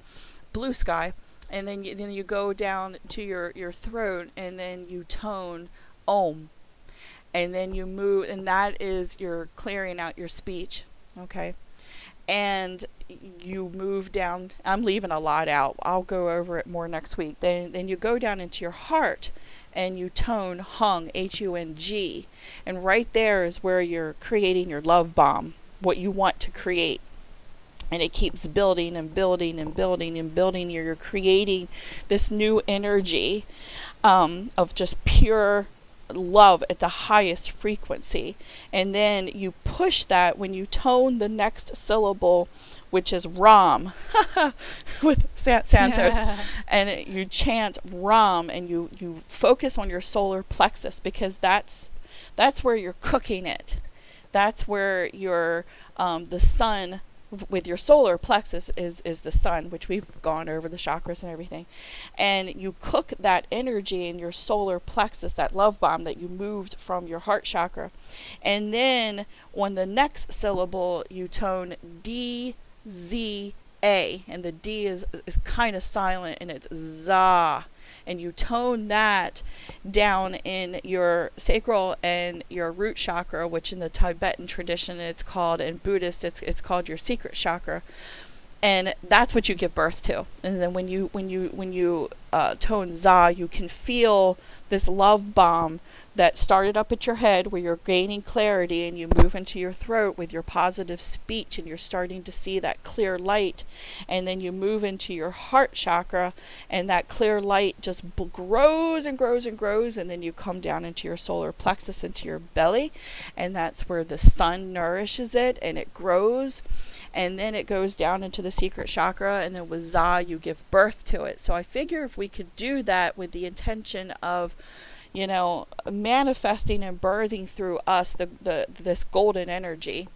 Speaker 2: blue sky, and then you go down to your throat, and then you tone Om, and then you move, and that is you're clearing out your speech, okay? And you move down. I'm leaving a lot out. I'll go over it more next week. Then you go down into your heart, and you tone Hung, Hung, and right there is where you're creating your love bomb, what you want to create. And it keeps building and building and building and building. You're creating this new energy of just pure love at the highest frequency. And then you push that when you tone the next syllable, which is Ram, with Santos. And you chant Ram, and you focus on your solar plexus, because that's where you're cooking it. That's where your the sun, with your solar plexus is the sun, which we've gone over the chakras and everything. And you cook that energy in your solar plexus, that love bomb that you moved from your heart chakra. And then on the next syllable, you tone D, Z, A. And the D is kind of silent, and it's Za. And you tone that down in your sacral and your root chakra, which in the Tibetan tradition it's called, in Buddhist it's called your secret chakra, and that's what you give birth to. And then when you tone Za, you can feel this love bomb that started up at your head, where you're gaining clarity, and you move into your throat with your positive speech, and you're starting to see that clear light. And then you move into your heart chakra, and that clear light just grows and grows and grows, and then you come down into your solar plexus, into your belly, and that's where the sun nourishes it, and it grows. And then it goes down into the secret chakra, and then with Za you give birth to it. So I figure if we could do that with the intention of, you know, manifesting and birthing through us this golden energy,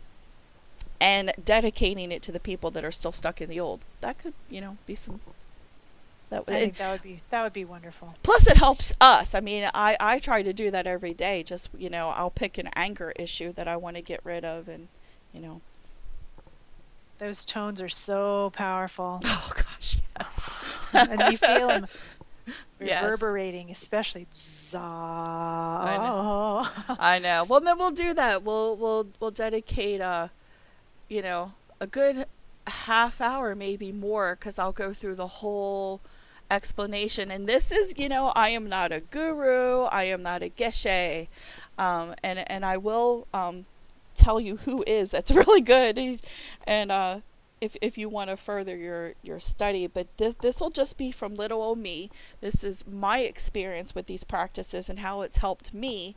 Speaker 2: and dedicating it to the people that are still stuck in the old, that could, you know, be some.
Speaker 1: I think that would be wonderful.
Speaker 2: Plus, it helps us. I mean, I try to do that every day. Just, you know, I'll pick an anger issue that I want to get rid of, and, you know.
Speaker 1: Those tones are so powerful.
Speaker 2: Oh gosh, yes.
Speaker 1: And you feel them reverberating, yes. Especially Za.
Speaker 2: I know. Well, then we'll do that. We'll dedicate you know, a good half hour, maybe more, because I'll go through the whole explanation. And this is, you know, I am not a guru. I am not a geshe, and I will tell you who is. That's really good. And if you want to further your study, but this will just be from little old me. This is my experience with these practices and how it's helped me,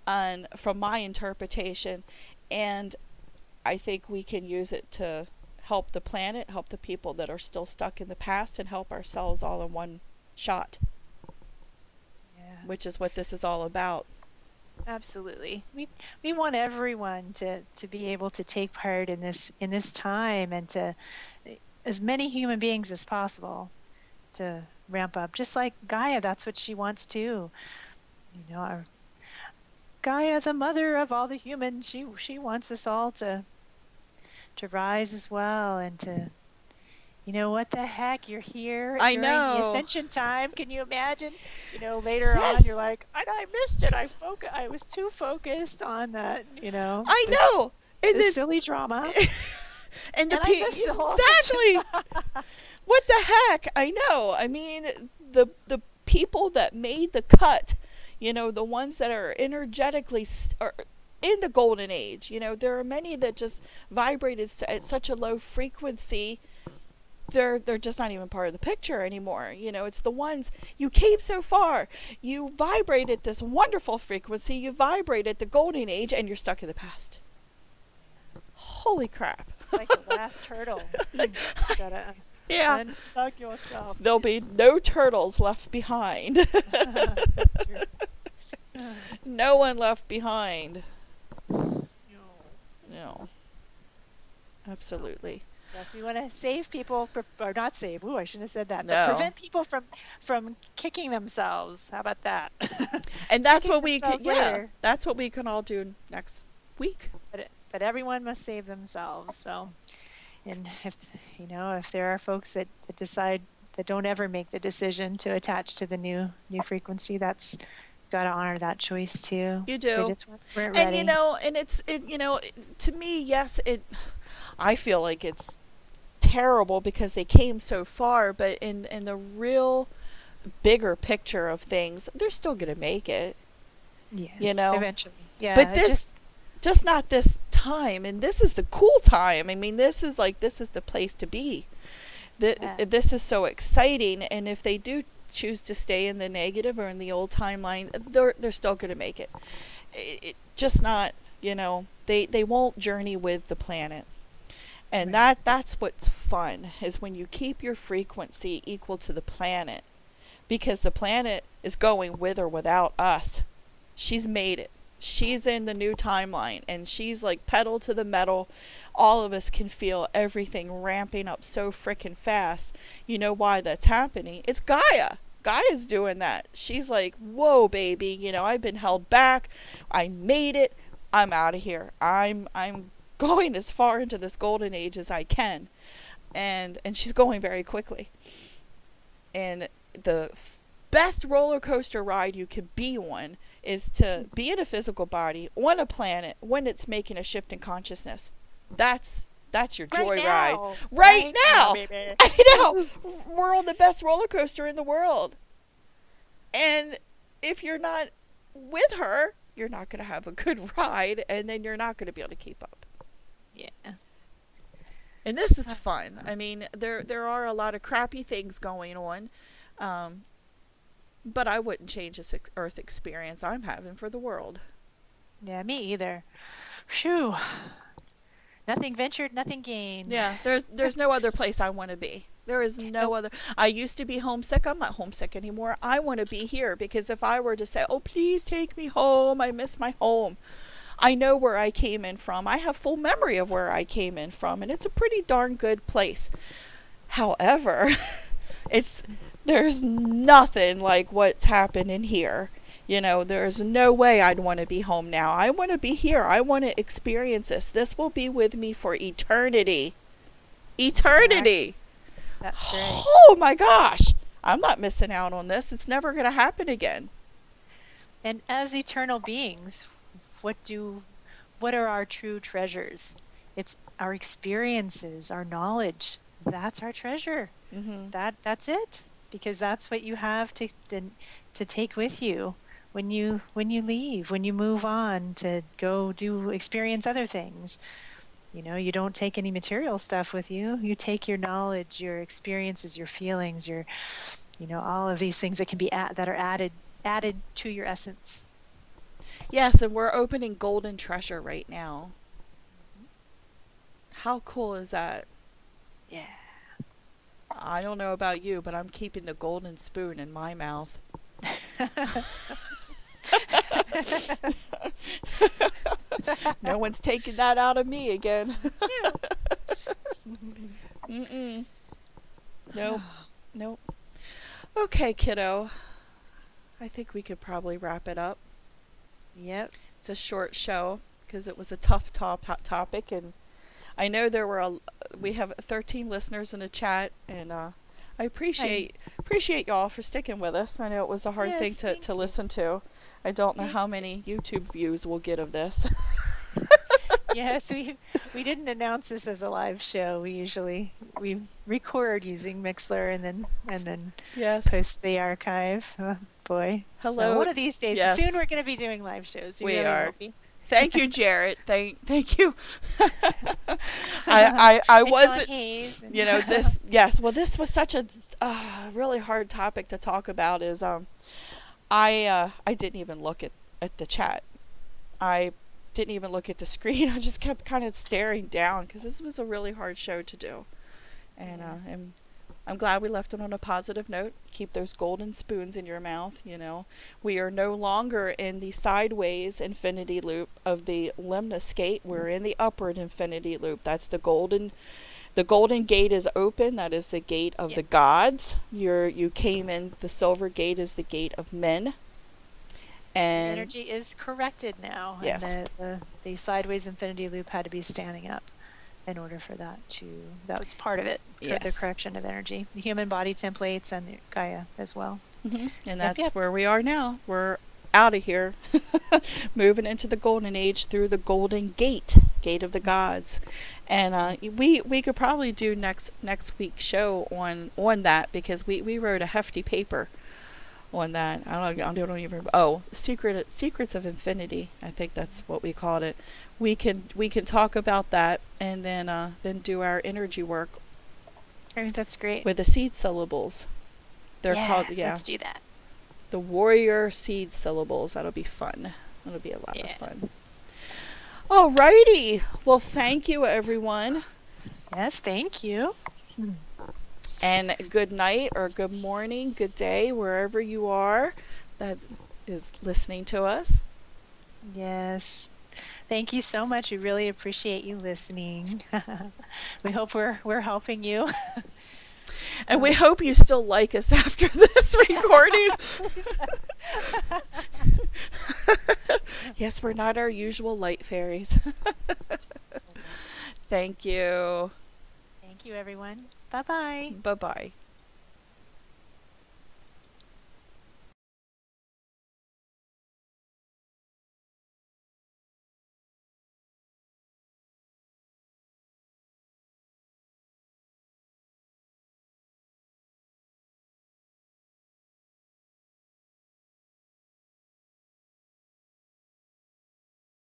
Speaker 2: and from my interpretation. And I think we can use it to help the planet, help the people that are still stuck in the past, and help ourselves all in one shot. Yeah. Which is what this is all about.
Speaker 1: Absolutely. We want everyone to be able to take part in this time, and to as many human beings as possible to ramp up. Just like Gaia, that's what she wants too. You know, Gaia, the mother of all the humans, she wants us all to rise as well, and to, you know, what the heck, you're here during the ascension time. Can you imagine? You know, later on you're like, I missed it. I was too focused on that, you know.
Speaker 2: I know.
Speaker 1: The silly drama.
Speaker 2: and exactly. What the heck? I know. I mean, the people that made the cut, you know, the ones that are energetically in the golden age, you know, there are many that just vibrated at such a low frequency. They're just not even part of the picture anymore. You know, it's the ones you came so far. You vibrated this wonderful frequency. You vibrated the golden age, and you're stuck in the past. holy crap.
Speaker 1: Like the last turtle. Gotta
Speaker 2: Yeah.
Speaker 1: unplug yourself.
Speaker 2: There'll be no turtles left behind.
Speaker 1: That's true.
Speaker 2: No one left behind.
Speaker 1: No.
Speaker 2: No. Absolutely.
Speaker 1: Yes, we want to save people, or not save. Ooh, I shouldn't have said that.
Speaker 2: No.
Speaker 1: But prevent people from kicking themselves. How about that?
Speaker 2: And that's what we could,
Speaker 1: later.
Speaker 2: that's what we can all do next week.
Speaker 1: But everyone must save themselves. So, and if there are folks that decide that don't ever make the decision to attach to the new frequency, that's got to honor that choice too.
Speaker 2: You do.
Speaker 1: They just weren't ready.
Speaker 2: And to me, yes, I feel like it's terrible because they came so far, but in the real bigger picture of things, they're still going to make it.
Speaker 1: Yes,
Speaker 2: eventually.
Speaker 1: Yeah.
Speaker 2: But just not this time, and this is the cool time. I mean, this is the place to be. This is so exciting, and if they do choose to stay in the negative or in the old timeline, they're still going to make it. Just not, they won't journey with the planet. And right. That's what's fun, is when you keep your frequency equal to the planet, because the planet is going with or without us. She's made it. She's in the new timeline, and she's like pedal to the metal. All of us can feel everything ramping up so frickin' fast. You know why that's happening? It's Gaia. Gaia's doing that. She's like, whoa, baby, I've been held back. I made it. I'm out of here. I'm going as far into this golden age as I can. And she's going very quickly. And the best roller coaster ride you could be on is to be in a physical body on a planet when it's making a shift in consciousness. That's your joy ride. Right now, baby. I know. We're on the best roller coaster in the world. And if you're not with her, you're not going to have a good ride, and then you're not going to be able to keep up.
Speaker 1: Yeah.
Speaker 2: And this is fun. I mean, there are a lot of crappy things going on. But I wouldn't change this Earth experience I'm having for the world.
Speaker 1: Yeah, me either. Phew. Nothing ventured, nothing gained.
Speaker 2: Yeah, there's no other place I want to be. There is no other. I used to be homesick. I'm not homesick anymore. I want to be here, because if I were to say, oh, please take me home, I miss my home, I know where I came in from. I have full memory of where I came in from, and it's a pretty darn good place. However, there's nothing like what's happening here. There's no way I'd want to be home now. I want to be here. I want to experience this. This will be with me for eternity. Eternity.
Speaker 1: That's right.
Speaker 2: Oh my gosh. I'm not missing out on this. It's never going to happen again.
Speaker 1: And as eternal beings, what are our true treasures? It's our experiences, our knowledge. That's our treasure.
Speaker 2: Mm-hmm.
Speaker 1: That's it. Because that's what you have to take with you when you leave, when you move on to go experience other things. You don't take any material stuff with you. You take your knowledge, your experiences, your feelings, your all of these things that can be that are added to your essence.
Speaker 2: Yes, and we're opening Golden Treasure right now. How cool is that?
Speaker 1: Yeah.
Speaker 2: I don't know about you, but I'm keeping the golden spoon in my mouth. No one's taking that out of me again. Mm-mm. Nope. Okay, kiddo. I think we could probably wrap it up.
Speaker 1: Yep.
Speaker 2: It's a short show because it was a tough topic, and I know we have 13 listeners in the chat, and I appreciate y'all for sticking with us. I know it was a hard thing to listen to. I don't know how many YouTube views we'll get of this.
Speaker 1: Yes, we didn't announce this as a live show. We record using Mixlr and then post the archive. Oh, boy.
Speaker 2: Hello.
Speaker 1: So one of these days,
Speaker 2: yes.
Speaker 1: Soon we're going to be doing live shows.
Speaker 2: We
Speaker 1: really
Speaker 2: are.
Speaker 1: Will be.
Speaker 2: Thank you, Jarrett. Thank you. I wasn't, this. Yes. Well, this was such a really hard topic to talk about. I didn't even look at the chat. I didn't even look at the screen. I just kept kind of staring down because this was a really hard show to do. And I'm glad we left it on a positive note. Keep those golden spoons in your mouth, you know. We are no longer in the sideways infinity loop of the lemniscate. We're in the upward infinity loop. That's the golden gate is open. That is the gate of the gods. You came in, the silver gate is the gate of men. And
Speaker 1: the energy is corrected now.
Speaker 2: Yes.
Speaker 1: And the sideways infinity loop had to be standing up in order for that was part of it.
Speaker 2: Yes.
Speaker 1: The correction of energy. The human body templates and the Gaia as well.
Speaker 2: Mm-hmm. And that's where we are now. We're out of here. Moving into the golden age through the golden gate of the gods. And we could probably do next week's show on that, because we wrote a hefty paper on that. I don't even. Secrets of Infinity. I think that's what we called it. We can talk about that, and then do our energy work.
Speaker 1: I think that's great.
Speaker 2: With the seed syllables. They're called. Yeah.
Speaker 1: Let's do that.
Speaker 2: The warrior seed syllables. That'll be fun. That'll be a lot of fun. Alrighty. Well, thank you, everyone.
Speaker 1: Yes, thank you.
Speaker 2: And good night or good morning, good day, wherever you are that is listening to us.
Speaker 1: Yes. Thank you so much. We really appreciate you listening. We hope we're helping you.
Speaker 2: And we hope you still like us after this recording. Yes, we're not our usual light fairies. Thank you.
Speaker 1: Thank you, everyone. Bye-bye.
Speaker 2: Bye-bye.